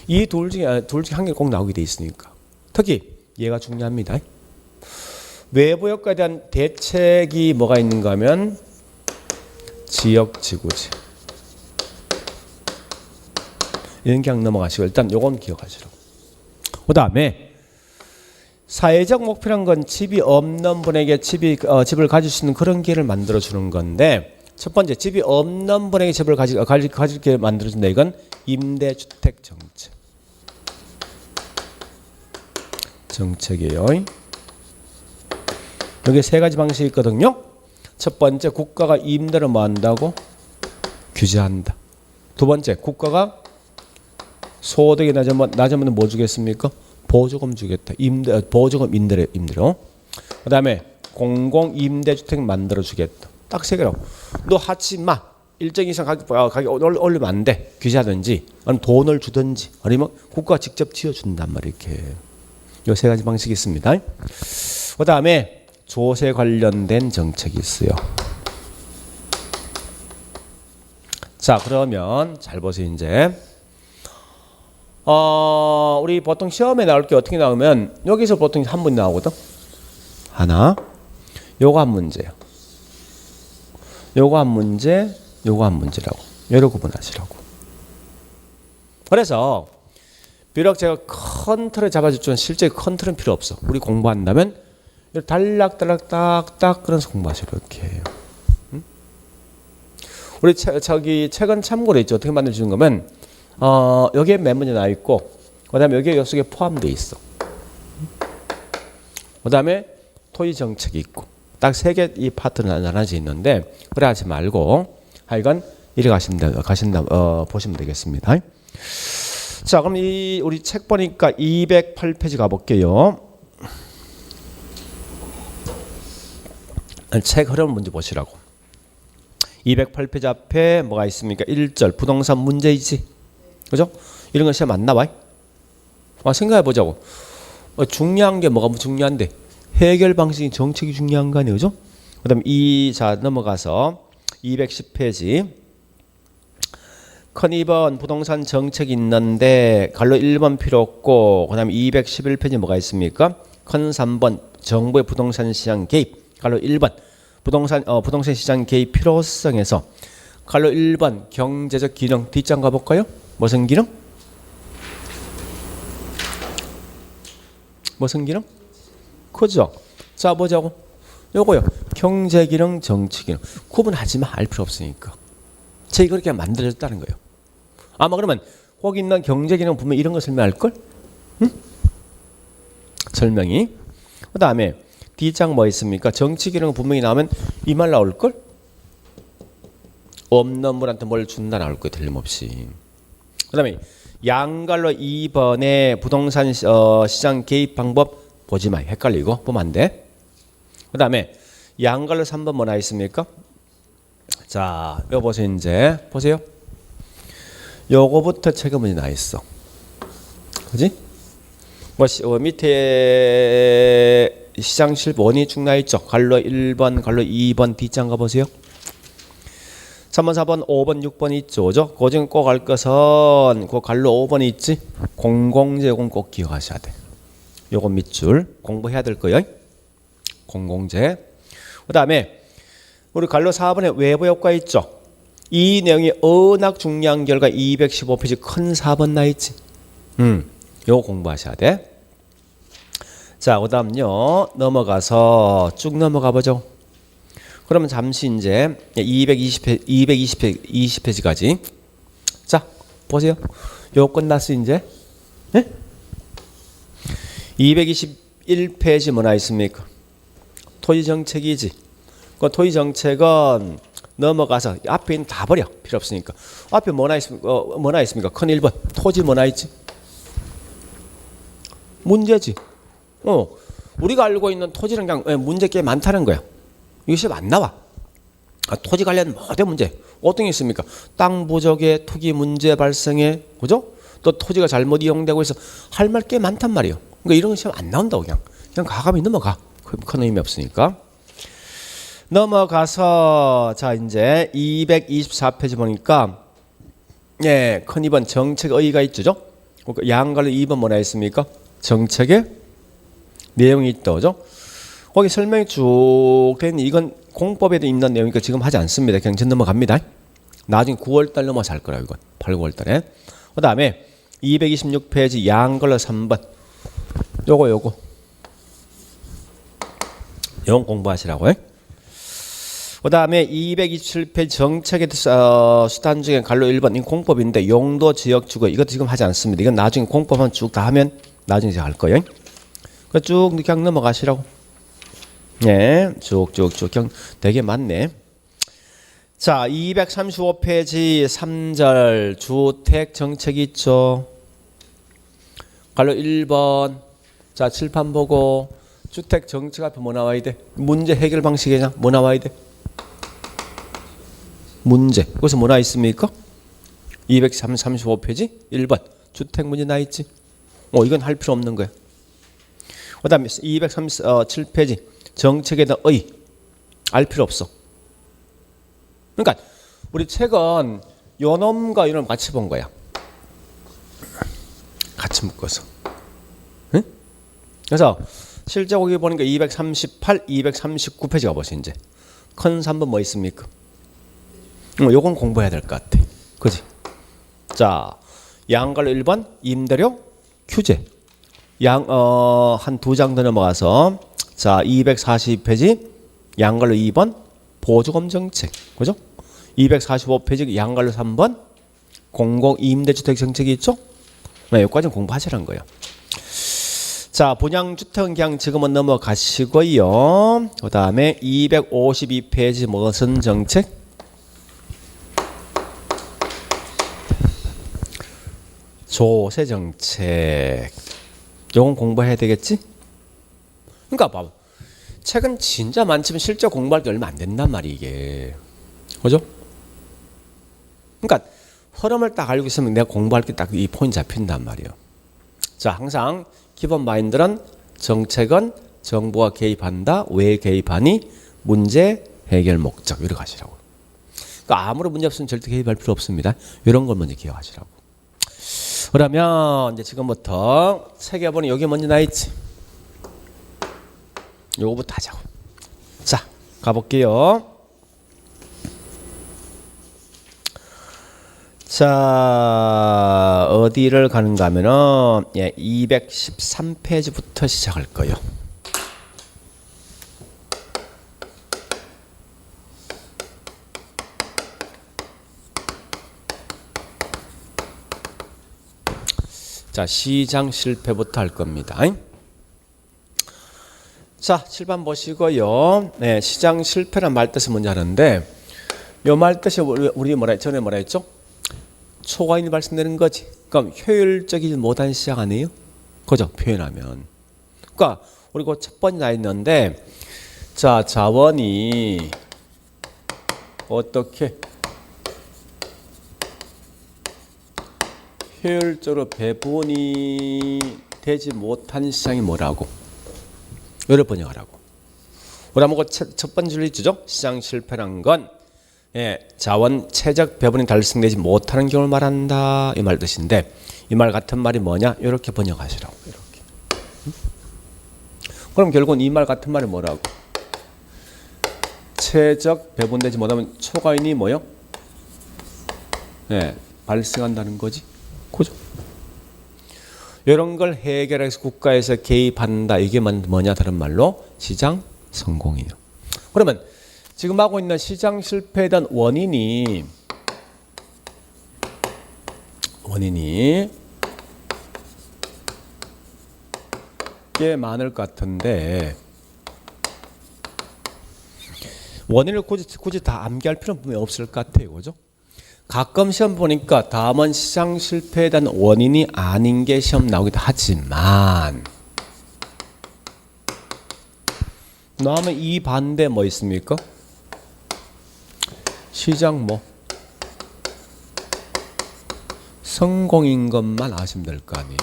이 둘 중에 한 개 꼭 나오게 돼 있으니까. 특히 얘가 중요합니다. 외부 효과에 대한 대책이 뭐가 있는가 하면 지역지구제. 이런 그냥 넘어가시고 일단 요건 기억하시라고. 그 다음에 사회적 목표란 건 집이 없는 분에게 집을 가질 수 있는 그런 기회를 만들어주는 건데 첫 번째 집이 없는 분에게 집을 가질 기회를 만들어준다. 이건 임대주택 정책이에요. 여기 3가지 방식이 있거든요. 첫 번째 국가가 임대를 뭐 한다고? 규제한다. 두 번째 국가가 소득이 낮으면 뭐 주겠습니까? 보조금 주겠다. 보조금 임대료. 그 다음에 공공 임대주택 만들어 주겠다. 딱 3개로. 너 하지 마. 일정 이상 가격 올리면 안 돼. 규제하든지 아니면 돈을 주든지 아니면 국가가 직접 지어준단 말이에요. 이렇게. 요 3가지 방식이 있습니다. 그 다음에 조세 관련된 정책이 있어요. 자, 그러면 잘 보세요. 이제 우리 보통 시험에 나올 게 어떻게 나오면 여기서 보통 한 문이 나오거든. 하나. 요거 한 문제요. 요거 한 문제, 요거 한 문제라고. 요로 구분하시라고. 그래서 비록 제가 큰 틀을 잡아줬지만 실제 큰 틀은 필요 없어. 우리 공부한다면 달락달락 딱딱 그래서 공부하시라 이렇게 해요. 우리 책은 참고로 있죠. 어떻게 만들어주는 거면 여기에 몇 문제 나와 있고 그 다음에 여기에 속에 포함되어 있어. 그 다음에 토지 정책이 있고 딱 3개 이 파트는 나눠져 있는데 그래 하지 말고 하여간 이래 보시면 되겠습니다. 자, 그럼 우리 책 보니까 208페이지 가볼게요. 책 흐름 문제 보시라고. 208페이지 앞에 뭐가 있습니까? 1절 부동산 문제이지. 그죠? 이런 거 시험 안 나와? 생각해 보자고. 중요한 게 뭐가 중요한데? 해결 방식이 정책이 중요한 거 아니에요? 그죠? 그다음 자 넘어가서 210페이지. 큰 2번 부동산 정책이 있는데 갈로 1번 필요 없고 그다음 211페이지 뭐가 있습니까? 큰 3번 정부의 부동산 시장 개입. 갈로 1번 부동산 시장 개입 필요성에서 갈로 1번 경제적 기능 뒷장 가볼까요? 무슨 기능? 무슨 기능? 그죠? 자 보자고. 요거요. 경제 기능, 정치 기능. 구분하지 마. 알 필요 없으니까. 제가 그렇게 만들어졌다는 거예요. 아마 그러면 거기 있는 경제 기능 보면 이런 거 설명할 걸? 응? 설명이. 그다음에 D장 뭐 있습니까? 정치 기능 분명히 나오면 이 말 나올 걸? 없는 분한테 뭘 준다 나올 거예요. 틀림없이. 그다음에 양갈로 2번에 부동산 시장 개입 방법 보지 마. 헷갈리고 보면 안 돼. 그다음에 양갈로 3번 뭐 나와 있습니까? 자, 이거 보세요. 이제 보세요. 요거부터 체크 문제 나 있어. 그지? 밑에 시장 실부 원이 쭉 나 있죠. 갈로 1번, 갈로 2번 D장 가보세요. 3번, 4번, 5번, 6번 있죠. 그죠? 그중 꼭 알 것은 그 갈로 5번 있지? 공공재 요건 꼭 기억하셔야 돼. 요건 밑줄 공부해야 될 거예요. 공공재. 그 다음에 우리 갈로 4번에 외부 효과 있죠. 이 내용이 언학 중요한 결과 215페이지 큰 4번 나 있지. 요거 공부하셔야 돼. 자, 그 다음요 넘어가서 쭉 넘어가 보죠. 그러면 잠시 이제 220페이지까지. 자, 보세요. 요거 끝났어 이제. 네? 221페이지 뭐나 있습니까? 토지정책이지. 그 토지정책은 넘어가서 앞에 있는 다 버려. 필요 없으니까. 앞에 뭐나 있습니까? 큰 1번. 토지 뭐나 있지? 문제지. 우리가 알고 있는 토지는 그냥 문제 꽤 많다는 거야. 이것이 안 나와. 토지 관련 모든 문제. 어떤 게 있습니까? 땅 부족에 투기 문제 발생해. 그죠? 또 토지가 잘못 이용되고 있어. 할 말 꽤 많단 말이에요. 그러니까 이런 거 시험 안 나온다고 그냥 과감히 넘어가. 큰 의미 없으니까. 넘어가서 자 이제 224페이지 보니까 큰 2번 정책 의의가 있죠. 양갈로 2번 뭐나 있습니까? 정책의 내용이 있다. 그죠? 거기 설명이 쭉 된 이건 공법에도 있는 내용이니까 지금 하지 않습니다. 그냥 전 넘어갑니다. 나중에 9월달 넘어서 할 거라고 이건. 8, 9월달에. 그 다음에 226페이지 양갈로 3번. 요거 공부하시라고요. 그 다음에 227페이지 정책의 수단 중에 갈로 1번 이 공법인데 용도 지역 주거 이것도 지금 하지 않습니다. 이건 나중에 공법만 쭉 다 하면 나중에 제가 할 거예요. 쭉 그냥 넘어가시라고. 네, 쭉쭉쭉 그냥 되게 많네. 자, 235페이지 3절 주택 정책이 있죠. 갈로 1번. 자, 칠판 보고 주택 정책 앞에 뭐 나와야 돼? 문제 해결 방식이냐? 뭐 나와야 돼? 문제. 거기서 뭐 나와 있습니까? 235페이지 1번. 주택 문제 나와 있지? 이건 할 필요 없는 거야. 그 다음에 237페이지 정책에 대한 의. 알 필요 없어. 그러니까 우리 책은 요놈과 이놈 같이 본 거야. 같이 묶어서. 응? 그래서 실제 거기 보니까 238, 239페이지가 보세요. 이제 큰 3번 뭐 있습니까? 요건 공부해야 될 것 같아. 그지? 자, 양갈로 1번 임대료 규제. 한 두 장 더 넘어가서 자, 240페이지 양갈로 2번 보조금 정책. 그죠? 245페이지 양갈로 3번 공공 임대주택 정책이 있죠? 네, 여기까지는 공부하시라는 거예요. 자, 분양주택은 그냥 지금은 넘어가시고요. 그 다음에 252페이지 무슨 정책? 조세 정책. 요건 공부해야 되겠지? 그러니까 봐봐. 책은 진짜 많지만 실제 공부할 게 얼마 안 된단 말이야 이게. 그죠? 그러니까 흐름을 딱 알고 있으면 내가 공부할 게 딱 이 포인트 잡힌단 말이에요. 자, 항상 기본 마인드는 정책은 정부가 개입한다. 왜 개입하니? 문제 해결 목적 이렇게 하시라고. 그러니까 아무런 문제 없으면 절대 개입할 필요 없습니다. 이런 걸 먼저 기억하시라고. 그러면 이제 지금부터 책에 보니 여기 먼저 나 있지. 요거부터 하자고. 자, 가볼게요. 자, 어디를 가는가 하면은 213페이지부터 시작할 거예요. 자, 시장 실패부터 할 겁니다. 자, 7번 보시고요. 네, 시장 실패란 말뜻을 먼저 하는데 요 말뜻이 우리 전에 뭐라 했죠? 초과인이 발생되는 거지. 그럼 효율적이지 못한 시장 아니에요? 그죠? 표현하면. 그러니까 우리가 첫 번째 나 있는데 자, 자원이 어떻게 효율적으로 배분이 되지 못한 시장이 뭐라고? 이를 번역하라고. 우리 한번 첫 번째 줄이 있죠? 시장 실패란 건 자원 최적 배분이 달성되지 못하는 경우를 말한다 이 말 뜻인데 이 말 같은 말이 뭐냐? 이렇게 번역하시라고. 이렇게. 그럼 결국은 이 말 같은 말이 뭐라고? 최적 배분되지 못하면 초과인이 뭐요? 발생한다는 거지. 그죠? 이런 걸 해결해서 국가에서 개입한다. 이게 뭐냐? 다른 말로 시장 성공이에요. 그러면 지금 하고 있는 시장 실패에 대한 원인이 꽤 많을 것 같은데 원인을 굳이 다 암기할 필요는 없을 것 같아요. 그죠? 가끔 시험 보니까 다음은 시장 실패에 대한 원인이 아닌 게 시험 나오기도 하지만 다음에 이 반대 뭐 있습니까? 시장 성공인 것만 아시면 될 거 아니에요.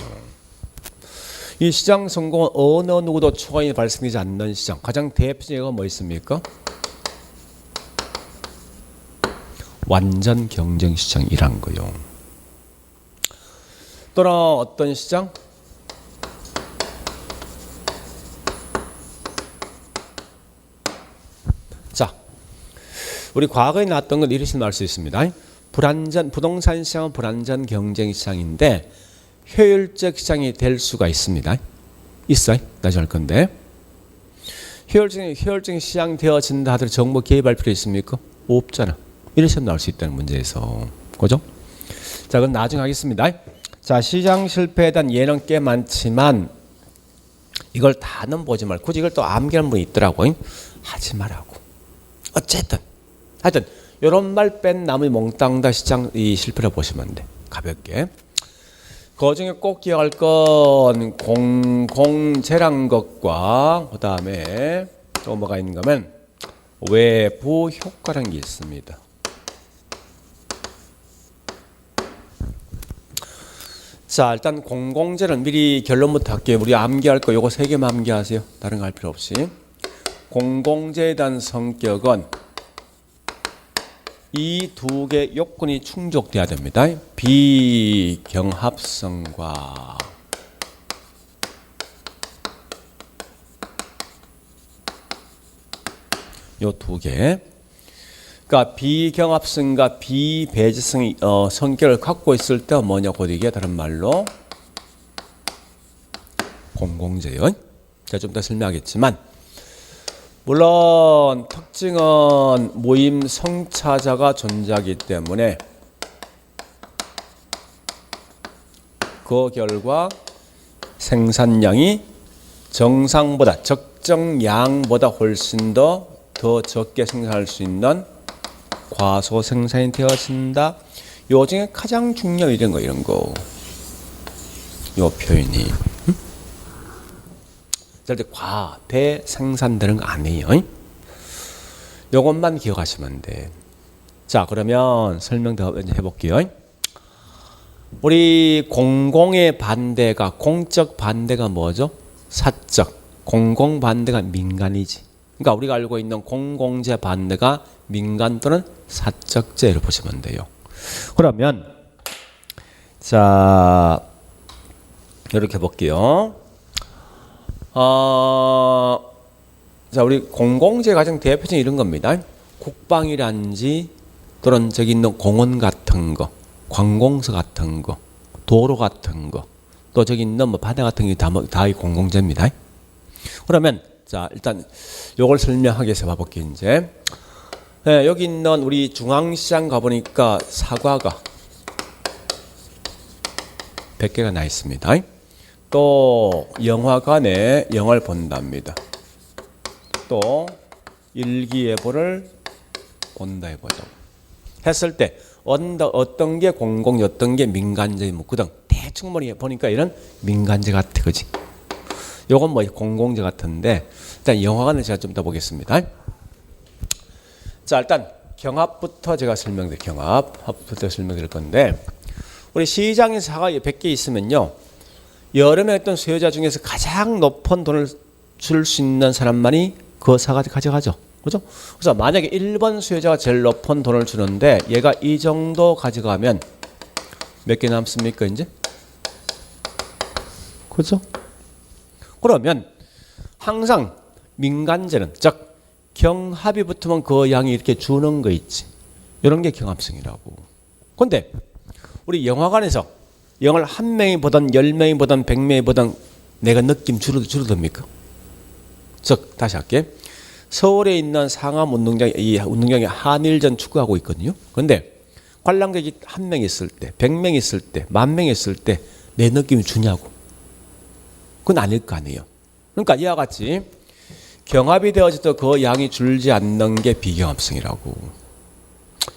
이 시장 성공은 어느 누구도 초과인이 발생되지 않는 시장. 가장 대표적인 뭐 있습니까? 완전 경쟁 시장이란 거요. 또는 어떤 시장? 자, 우리 과거에 나왔던 건 이렇게 나올 수 있습니다. 부동산 시장은 불안전 경쟁 시장인데 효율적 시장이 될 수가 있습니다. 있어요. 나중에 할 건데. 효율적인 시장 되어진다 하더라도 정부 개입할 필요 있습니까? 없잖아. 이렇게 나올 수 있다는 문제에서. 그죠? 자, 그건 나중에 하겠습니다. 자, 시장 실패에 대한 예는 꽤 많지만 이걸 다는 보지 말고 굳이 이걸 또 암기하는 분이 있더라고요. 하지 말라고. 어쨌든 하여튼 이런 말 뺀 나머지 몽땅 다 시장 이 실패를 보시면 돼. 가볍게. 그 중에 꼭 기억할 건 공공재란 것과 그 다음에 또 뭐가 있는가 하면 외부 효과라는 게 있습니다. 자, 일단 공공재는 미리 결론부터 할게요. 우리 암기할 거 요거 3개만 암기하세요. 다른 거 할 필요 없이. 공공재에 대한 성격은 이 2개 요건이 충족돼야 됩니다. 비경합성과 요 2개. 그러니까 비경합성과 비배제성의 성격을 갖고 있을 때 뭐냐고 이게 다른 말로 공공재요. 제가 좀 더 설명하겠지만 물론 특징은 모임 성차자가 존재하기 때문에 그 결과 생산량이 정상보다 적정량보다 훨씬 더 적게 생산할 수 있는 과소 생산이 되어진다. 요 중에 가장 중요한 이런 거. 요 표현이. 절대 과대 생산되는 거 아니에요. 요것만 기억하시면 돼. 자, 그러면 설명 더 해볼게요. 우리 공공의 반대가 공적 반대가 뭐죠? 사적. 공공 반대가 민간이지. 그러니까 우리가 알고 있는 공공재 반대가 민간 또는 사적재를 보시면 돼요. 그러면 자 이렇게 볼게요. 자 우리 공공재 가장 대표적인 이런 겁니다. 국방이란지 또는 저기 있는 공원 같은 거, 관공서 같은 거, 도로 같은 거, 또 저기 있는 뭐 바다 같은 게 다 공공재입니다. 그러면 자 일단 요걸 설명하기 위해서 봐볼게요. 이제 네, 여기 있는 우리 중앙시장 가보니까 사과가 100개가 나 있습니다. 또 영화관에 영화를 본답니다. 또 일기예보를 본다 해보죠. 했을 때 어떤 게 공공, 어떤 게 민간재 묻거든. 대충 보니까 이런 민간재 같아, 그지? 요건 뭐 공공재 같은데 일단 영화관을 제가 좀 더 보겠습니다. 자 일단 경합부터 제가 설명드릴 건데 우리 시장에 사과 100개 있으면요 여름에 어떤 수요자 중에서 가장 높은 돈을 줄 수 있는 사람만이 그 사과 가져가죠. 그죠? 그래서 만약에 1번 수요자가 제일 높은 돈을 주는데 얘가 이 정도 가져가면 몇 개 남습니까 이제? 그죠? 그러면 항상 민간재는 즉 경합이 붙으면 그 양이 이렇게 주는 거 있지. 이런 게 경합성이라고. 근데 우리 영화관에서 영화를 한 명이 보든 10명이 보든 100명이 보든 내가 느낌 줄어듭니까? 즉 다시 할게. 서울에 있는 상암 운동장에 이 운동장에 한일전 축구하고 있거든요. 그런데 관람객이 한 명 있을 때, 100명 있을 때, 10,000명 있을 때 내 느낌이 주냐고. 그건 아닐 거 아니에요. 그러니까 이와 같이 경합이 되어져도 그 양이 줄지 않는 게 비경합성이라고.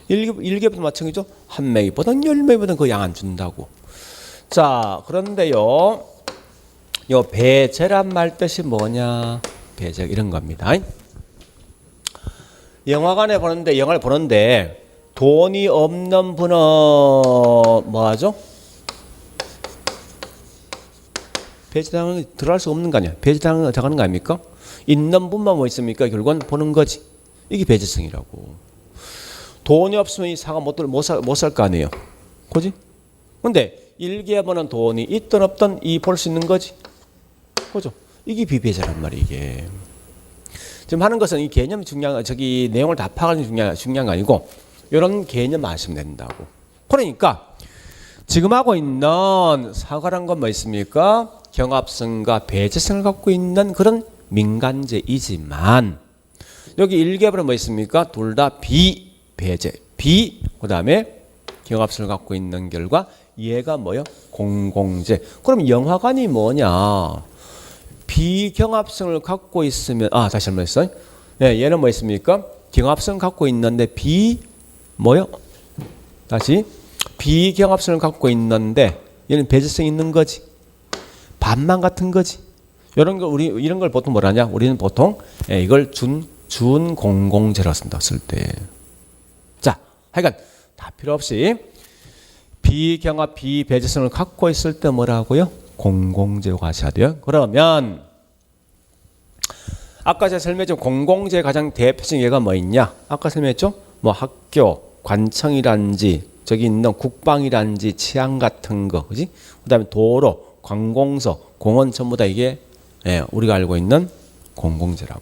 일개부터 마찬가지죠. 한 명이 보든 10명이 보든 그 양 안 준다고. 자 그런데요. 요 배제란 말 뜻이 뭐냐. 배제 이런 겁니다. 영화관에 보는데 영화를 보는데 돈이 없는 분은 뭐 하죠? 배제당은 들어갈 수 없는 거 아니야. 배제당은 들어가는 거 아닙니까? 있는 분만 뭐 있습니까? 결국은 보는 거지. 이게 배제성이라고. 돈이 없으면 이 사과 못 살 거 아니에요. 그지? 근데 일기예보는 돈이 있든 없든 이 볼 수 있는 거지. 그죠? 이게 비배제란 말이에요, 이게. 지금 하는 것은 이 개념이 중요한, 저기 내용을 다 파악하는 중요한 거 아니고, 이런 개념 아시면 된다고. 그러니까, 지금 하고 있는 사과란 건 뭐 있습니까? 경합성과 배제성을 갖고 있는 그런 민간재이지만, 여기 일개부는 뭐 있습니까? 둘 다 비배제. 그 다음에 경합성을 갖고 있는 결과, 얘가 뭐요? 공공재. 그럼 영화관이 뭐냐? 비경합성을 갖고 있으면 다시 설명했어요. 네, 얘는 뭐 있습니까? 경합성 갖고 있는데 뭐요? 다시 비경합성을 갖고 있는데 얘는 배제성 있는 거지. 반만 같은 거지. 이런 걸 보통 뭐라냐? 우리는 보통 이걸 준 공공재로 쓴다 쓸 때. 자, 하여간 다 필요 없이 비경합 비배제성을 갖고 있을 때 뭐라고요? 공공재로 가셔야 돼요. 그러면 아까 제가 설명했죠. 공공재의 가장 대표적인 예가 뭐 있냐? 아까 설명했죠. 뭐 학교, 관청이란지 저기 있는 국방이란지 치안 같은 거, 그지? 그다음에 도로, 관공서, 공원 전부 다 이게 우리가 알고 있는 공공재라고.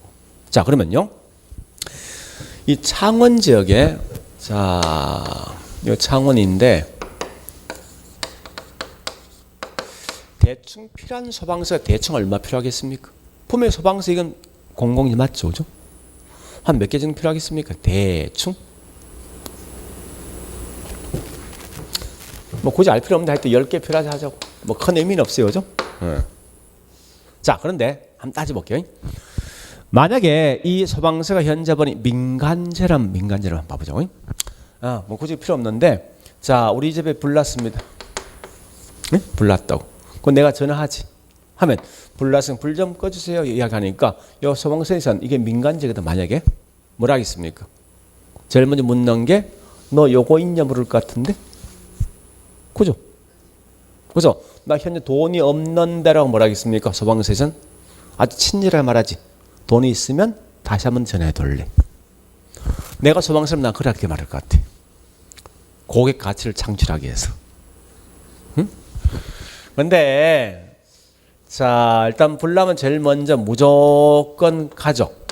자, 그러면요. 이 창원 지역에 이 창원인데. 대충 필요한 소방서가 대충 얼마 필요하겠습니까? 분명히 소방서 이건 공공재 맞죠? 그죠? 한 몇 개 정도 필요하겠습니까? 대충? 뭐 굳이 알 필요 없는데 하여튼 10개 필요하지 하자고. 뭐 큰 의미는 없어요. 그죠? 자, 그런데 한번 따져볼게요. 만약에 이 소방서가 현재 보니 민간재라면 한번 봐보죠. 뭐 굳이 필요 없는데 자, 우리 집에 불 났습니다. 네? 불 났다고. 그건 내가 전화하지. 하면 불났으면 불 좀 꺼주세요 이야기하니까 요 소방서에서는 이게 민간재거든. 만약에 뭐라 하겠습니까? 제일 먼저 묻는 게 너 요거 있냐 물을 것 같은데? 그죠? 그래서 나 현재 돈이 없는데라고 뭐라 하겠습니까? 소방서에서는 아주 친절하게 말하지. 돈이 있으면 다시 한번 전해둘래. 내가 소방서면 난 그렇게 말할 것 같아. 고객 가치를 창출하기 위해서. 응? 근데 자 일단 불 나면 제일 먼저 무조건 가족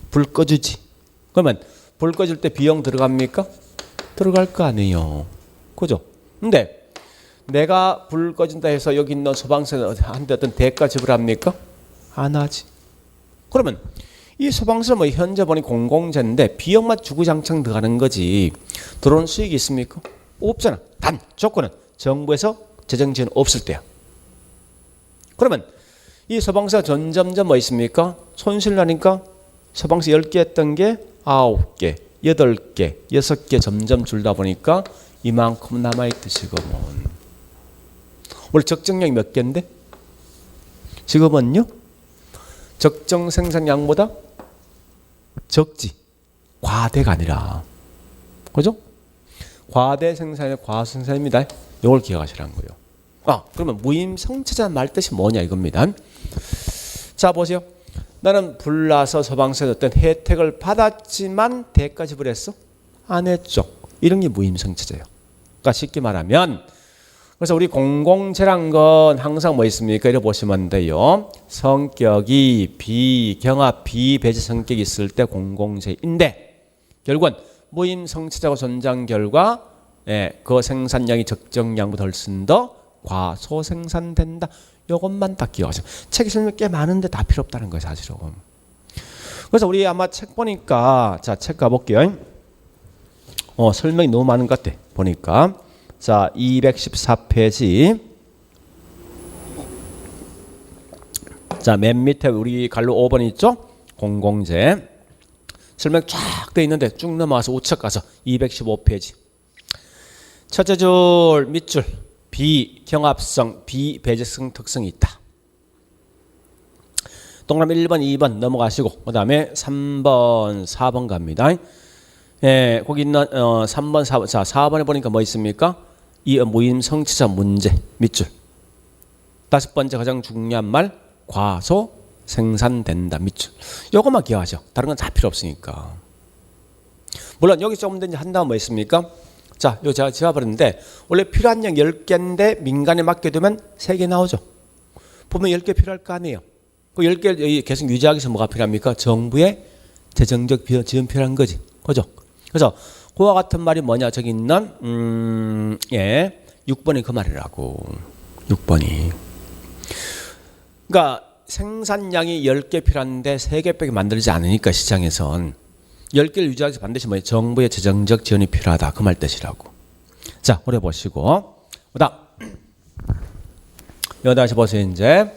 불 꺼주지. 그러면 불 꺼줄 때 비용 들어갑니까? 들어갈 거 아니에요. 그죠? 근데 내가 불 꺼준다 해서 여기 있는 소방서한테 어떤 대가 지불합니까? 안 하지. 그러면 이 소방서 뭐 현재 보니 공공재인데 비용만 주구장창 들어가는 거지 들어오는 수익이 있습니까? 없잖아. 단 조건은 정부에서 재정 지원 없을 때야. 그러면 이 소방서 점점점 뭐 있습니까? 손실 나니까 소방서 10개 했던 게 9개, 8개, 6개 점점 줄다 보니까 이만큼 남아있듯 지금은. 원래 적정량이 몇 개인데? 지금은요? 적정 생산량보다 적지. 과대가 아니라. 그죠? 과대 생산이 과생산입니다. 이걸 기억하시라는 거예요. 아, 그러면 무임성취자 말 뜻이 뭐냐 이겁니다. 자, 보세요. 나는 불나서 소방서에 어떤 혜택을 받았지만 대가 지불했어? 안 했죠. 이런 게 무임성취자예요. 그러니까 쉽게 말하면 그래서 우리 공공재란 건 항상 뭐 있습니까? 이렇게 보시면 돼요. 성격이 비경합, 비배제 성격이 있을 때 공공재인데 결국은 무임성취자고 존재한 결과 그 생산량이 적정량보다 훨씬 더 과소생산된다. 이것만 딱 기억하세요. 책이 설명 꽤 많은데 다 필요 없다는 거예요, 사실은. 그래서 우리 아마 책 보니까 자, 책 가볼게요. 설명이 너무 많은 것 같아. 보니까 자, 214페이지. 자, 맨 밑에 우리 갈로 5번 있죠? 공공재. 설명 쫙 돼 있는데 쭉 넘어와서 우측 가서 215페이지. 첫째 줄, 밑줄. 비경합성, 비배제성 특성이 있다. 동그라미 1번, 2번 넘어가시고 그 다음에 3번, 4번 갑니다. 예, 거기 있는 3번, 4번. 자, 4번에 보니까 뭐 있습니까? 이 무임성취자 문제 밑줄. 다섯 번째 가장 중요한 말 과소 생산된다 밑줄. 요것만 기억하죠. 다른 건 다 필요 없으니까. 물론 여기 조금 더 한 다음 뭐 있습니까? 자, 요 제가 지워버렸는데 원래 필요한 양 10개인데 민간에 맡겨두면 3개 나오죠. 보면 10개 필요할 거 아니에요. 그 10개 계속 유지하기 위해서 뭐가 필요합니까? 정부의 재정적 지원 필요한 거지. 그죠? 그래서 그와 같은 말이 뭐냐? 저기 있는 6번이 그 말이라고. 6번이. 그러니까 생산량이 10개 필요한데 3개밖에 만들지 않으니까 시장에선 10개를 유지하기 위해서 반드시 뭐예요? 정부의 재정적 지원이 필요하다. 그 말 뜻이라고. 자, 오래 보시고. 그다음 여기 다시 보세요. 이제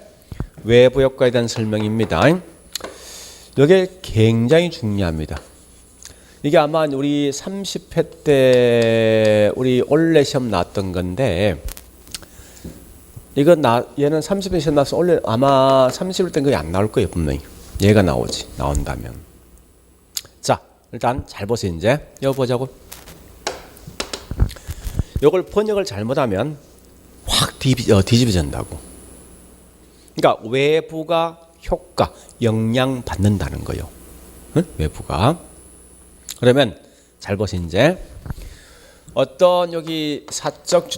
외부 효과에 대한 설명입니다. 이게 굉장히 중요합니다. 이게 아마 우리 30회 때 우리 원래 시험 나왔던 건데 이건 얘는 30회 시험 나와서 원래 아마 30일 땐 거의 안 나올 거예요. 분명히. 얘가 나오지. 나온다면. 자, 일단 잘 보세요. 이제 여기 보자고. 이걸 번역을 잘못하면 확 뒤집어진다고. 그러니까 외부가 효과, 영향 받는다는 거예요. 응? 외부가. 그러면 잘 보세요. 이제 어떤 여기 사적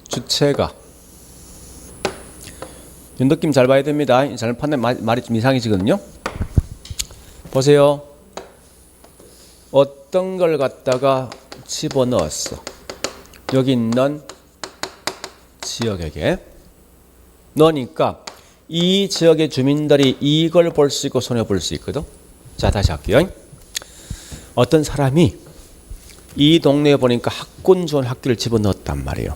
주체가 이 느낌 잘 봐야 됩니다. 잘못 판단 말이 좀 이상해지거든요. 보세요. 어떤 걸 갖다가 집어넣었어. 여기 있는 지역에게 넣으니까 이 지역의 주민들이 이걸 볼 수 있고 손해볼 수 있거든. 자, 다시 할게요. 어떤 사람이 이 동네에 보니까 학군 좋은 학교를 집어넣었단 말이에요.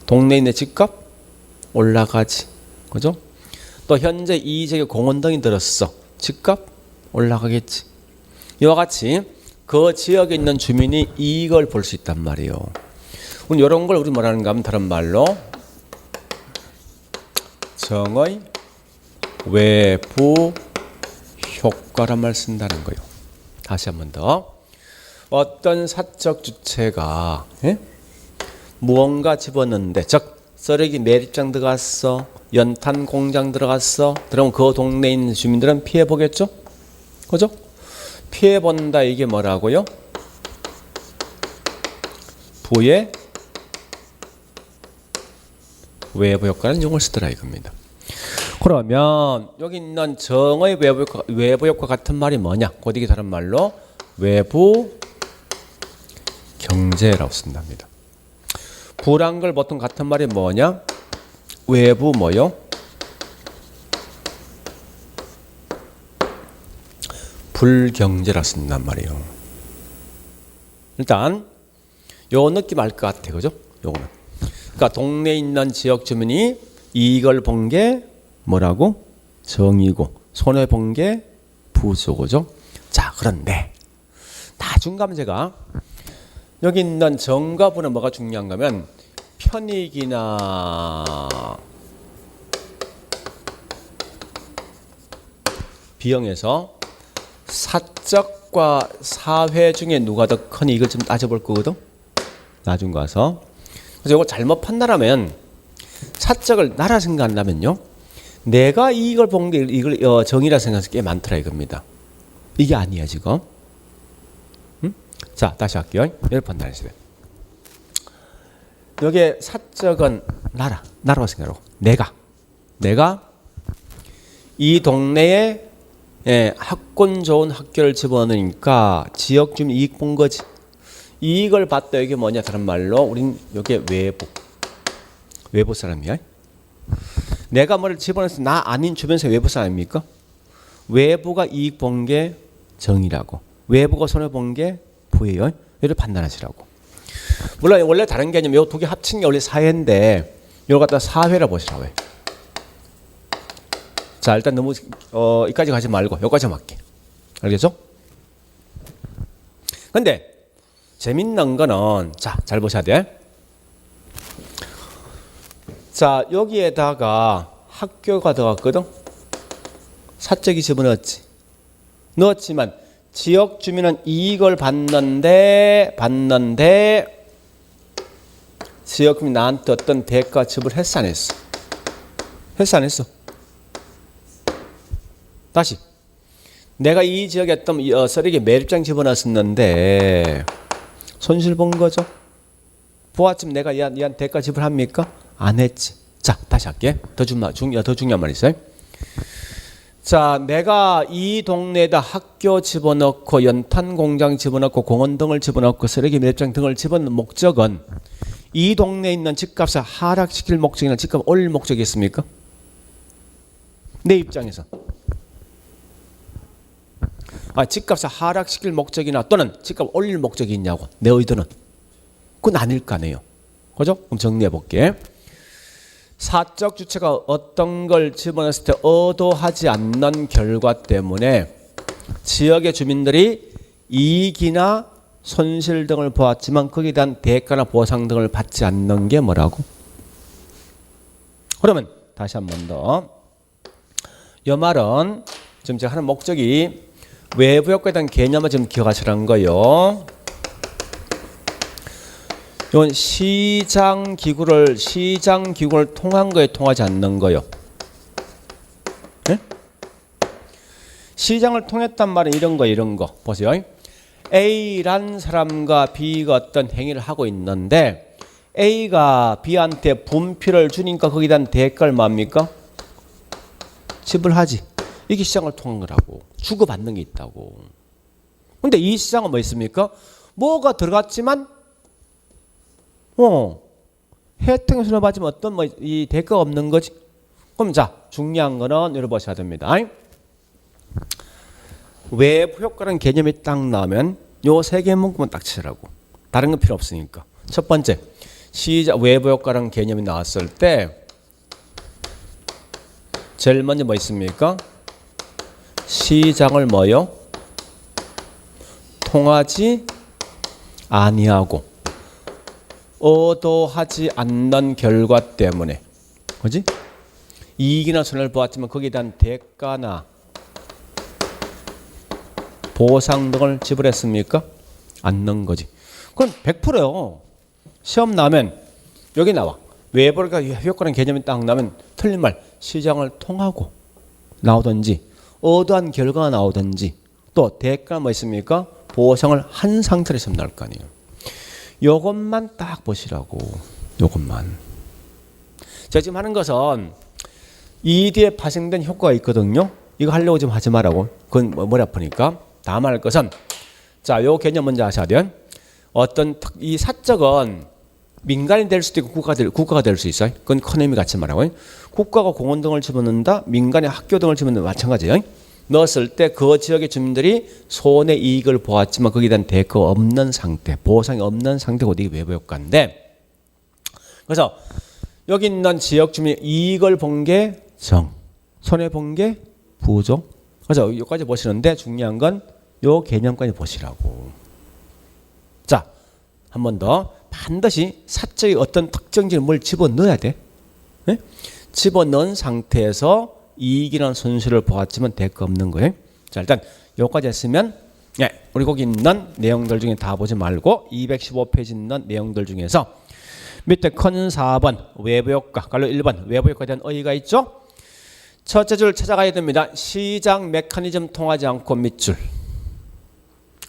동네에 있는 집값 올라가지. 그죠? 또 현재 이 지역에 공원등이 들었어. 집값 올라가겠지. 이와 같이 그 지역에 있는 주민이 이걸 볼 수 있단 말이에요. 이런 걸 우리 뭐라는가 하면 다른 말로 정의 외부 효과란 말 쓴다는 거예요. 다시 한 번 더. 어떤 사적 주체가 무언가 집어넣는데 즉 쓰레기 매립장 들어갔어. 연탄 공장 들어갔어. 그럼 그 동네에 있는 주민들은 피해 보겠죠? 그죠? 피해 본다 이게 뭐라고요? 부의 외부 효과라는 용어를 쓰더라 이겁니다. 그러면 여기 있는 정의 외부 효과 같은 말이 뭐냐? 곧 이게 다른 말로 외부 경제라고 쓴답니다. 부란 걸 보통 같은 말이 뭐냐? 외부 뭐요? 불경제라 쓴단 말이에요. 일단 요 느낌 알 것 같아, 그죠? 요거는. 그러니까 동네에 있는 지역 주민이 이걸 본 게 뭐라고? 정이고 손해 본 게 부죠, 그죠? 자, 그런데 나중 가면 제가 여기 있는 정과 부는 뭐가 중요한가면 편익이나 비용에서 사적과 사회 중에 누가 더 크니 이걸 좀 따져볼 거거든. 나중 가서. 그래서 이거 잘못 판단하면 사적을 나라 생각한다면요. 내가 이걸 본 게 이걸 정의라 생각해서 꽤 많더라 이겁니다. 이게 아니야 지금. 응? 자 다시 할게요. 이걸 판단하시면 여기에 사적은 나라고 생각하고 내가 이 동네에 학군 좋은 학교를 집어넣으니까 지역 주민 이익 본 거지. 이익을 봤다 이게 뭐냐 다른 말로 우린 여기에 외부 사람이야. 내가 뭐를 집어넣어서 나 아닌 주변에서 외부 사람입니까? 외부가 이익 본 게 정이라고 외부가 손해 본 게 부예요. 이를 판단하시라고. 물론 원래 다른 개념 요 두 개 합친 게 원래 사회인데 이걸 갖다 사회라 보시라고 해. 자 일단 너무 여기까지 가지 말고 여기까지만 할게. 알겠죠? 근데 재밌는 거는 자 잘 보셔야 돼. 자 여기에다가 학교가 들어갔거든. 사적이 집어넣었지. 넣었지만 지역 주민은 이익을 받는데 지역 주민이 나한테 어떤 대가 지불했어 안 했어? 했어 안 했어? 다시 내가 이 지역에 어떤 쓰레기 매립장 집어넣었는데 손실 본 거죠? 보았지만 내가 얘한테 대가 지불합니까? 안 했지. 자 다시 할게. 더 중요한 말 있어요. 자 내가 이 동네에다 학교 집어넣고 연탄 공장 집어넣고 공원 등을 집어넣고 쓰레기 매립장 등을 집어넣는 목적은 이 동네에 있는 집값을 하락시킬 목적이나 집값을 올릴 목적이 있습니까? 내 입장에서 집값을 하락시킬 목적이나 또는 집값을 올릴 목적이 있냐고 내 의도는 그건 아닐 거 아니에요. 그죠? 그럼 정리해 볼게. 사적 주체가 어떤 걸 집어넣었을 때 의도하지 않는 결과 때문에 지역의 주민들이 이익이나 손실 등을 보았지만 거기에 대한 대가나 보상 등을 받지 않는 게 뭐라고? 그러면 다시 한 번 더. 이 말은 지금 제가 하는 목적이 외부 효과에 대한 개념을 좀 기억하시라는 거예요. 이건 시장 기구를 통한 거에 통하지 않는 거요. 네? 시장을 통했단 말은 이런 거 보세요. A란 사람과 B가 어떤 행위를 하고 있는데 A가 B한테 분필을 주니까 거기에 대한 대가를 뭡니까? 지불하지. 이게 시장을 통한 거라고. 주고받는 게 있다고. 근데 이 시장은 뭐 있습니까? 뭐가 들어갔지만 혜택을 수령받지만 어떤 이 대가가 없는 거지. 그럼 자 중요한 거는 여러분 보셔야 됩니다. 외부 효과라는 개념이 딱 나오면 요 세 개 문구만 딱 치라고. 다른 건 필요 없으니까. 첫 번째 외부 효과라는 개념이 나왔을 때 제일 먼저 뭐 있습니까? 시장을 뭐요? 통하지 아니하고 의도하지 않는 결과 때문에 그지? 이익이나 손해를 보았지만 거기에 대한 대가나 보상 등을 지불했습니까? 않는 거지. 그럼 100%요. 시험 나면 여기 나와. 외부가 효과라는 개념이 딱 나면 틀린 말 시장을 통하고 나오든지 어떠한 결과가 나오든지 또 대가가 뭐 있습니까? 보상을 한 상태로 있으면 나올 거 아니에요. 요것만 딱 보시라고. 요것만. 제가 지금 하는 것은 이 뒤에 발생된 효과가 있거든요. 이거 하려고 좀 하지 말라고. 그건 머리 아프니까. 다음 할 것은 자, 요 개념 먼저 아셔야 돼요. 어떤 이 사적은 민간이 될 수도 있고 국가가 될 수 있어요. 그건 큰 의미 같이 말하고. 국가가 공원 등을 집어넣는다. 민간이 학교 등을 집어넣는다. 마찬가지예요. 넣었을 때 그 지역의 주민들이 손해 이익을 보았지만 거기에 대한 대가 없는 상태, 보상이 없는 상태가 이게 외부 효과인데, 그래서 여기 있는 지역 주민이 이익을 본 게 정, 손해 본 게 부정. 그래서 여기까지 보시는데 중요한 건 요 개념까지 보시라고. 자, 한 번 더. 반드시 사적인 어떤 특정적인 뭘 집어넣어야 돼. 네? 집어넣은 상태에서 이익이나 손실을 보았지만 대가 없는 거예요. 자, 일단 여기까지 했으면 우리 거기 있는 내용들 중에 다 보지 말고 215페이지 있는 내용들 중에서 밑에 큰 4번 외부효과, 갈로 1번 외부효과에 대한 어휘가 있죠. 첫째 줄 찾아가야 됩니다. 시장 메커니즘 통하지 않고 밑줄.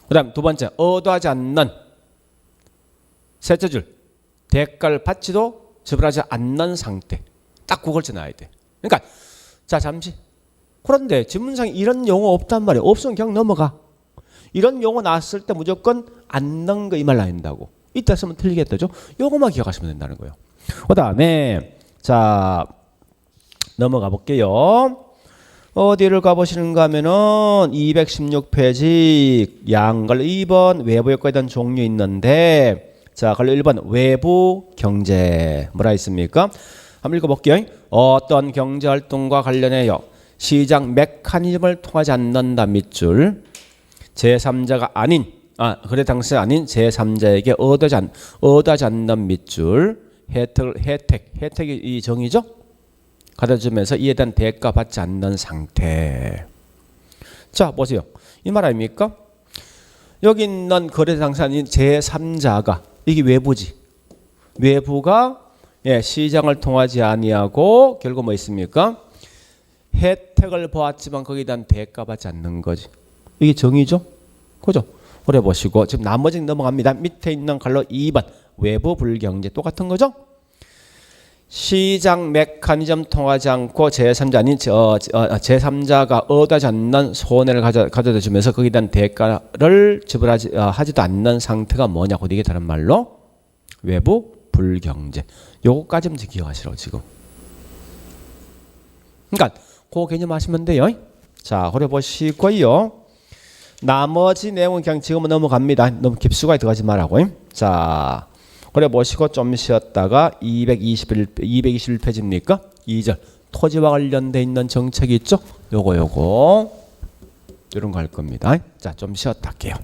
그 다음 두 번째 의도하지 않는. 셋째 줄 대가를 받지도 지불하지 않는 상태. 딱 그걸 지나야 돼. 그러니까 자, 잠시. 그런데 지문상에 이런 용어 없단 말이에요. 없으면 그냥 넘어가. 이런 용어 나왔을 때 무조건 않는 거 이 말 나온다고. 이따 쓰면 틀리겠다죠. 요거만 기억하시면 된다는 거예요. 그 다음에 자, 넘어가 볼게요. 어디를 가보시는가 하면은 216페이지 양갈 2번 외부 효과에 대한 종류 있는데, 자, 갈로 1번 외부 경제 뭐라 있습니까? 한번 읽어볼게요. 어떤 경제활동과 관련하여 시장 메커니즘을 통하지 않는다 밑줄. 제3자가 아닌 그래 당시 아닌 제3자에게 얻어지 않는 밑줄. 혜택이 이 정의죠. 가져주면서 이에 대한 대가 받지 않는 상태. 자, 보세요. 이 말 아닙니까? 여기 있는 거래 당사 아닌 제3자가 이게 외부지. 외부가 시장을 통하지 아니하고 결국 뭐 있습니까? 혜택을 보았지만 거기에 대한 대가 받지 않는 거지. 이게 정의죠? 그죠? 그래 보시고 지금 나머지는 넘어갑니다. 밑에 있는 갈로 2번 외부 불경제 똑같은 거죠? 시장 메커니즘 통하지 않고 제3자 아닌 제3자가 얻어지 않는 손해를 가져다 주면서 거기에 대한 대가를 하지도 않는 상태가 뭐냐고. 이게 다른 말로 외부 불경제. 요거까지는 기억하시라고 지금. 그러니까 그 개념 하시면 돼요. 자, 그래 보시고요. 나머지 내용은 그냥 지금은 넘어갑니다. 너무 깊숙하게 들어가지 말라고. 자, 그래 보시고 좀 쉬었다가 221페이지입니까? 2절 토지와 관련돼 있는 정책이 있죠? 요거 이런 거 할 겁니다. 자, 좀 쉬었다 할게요.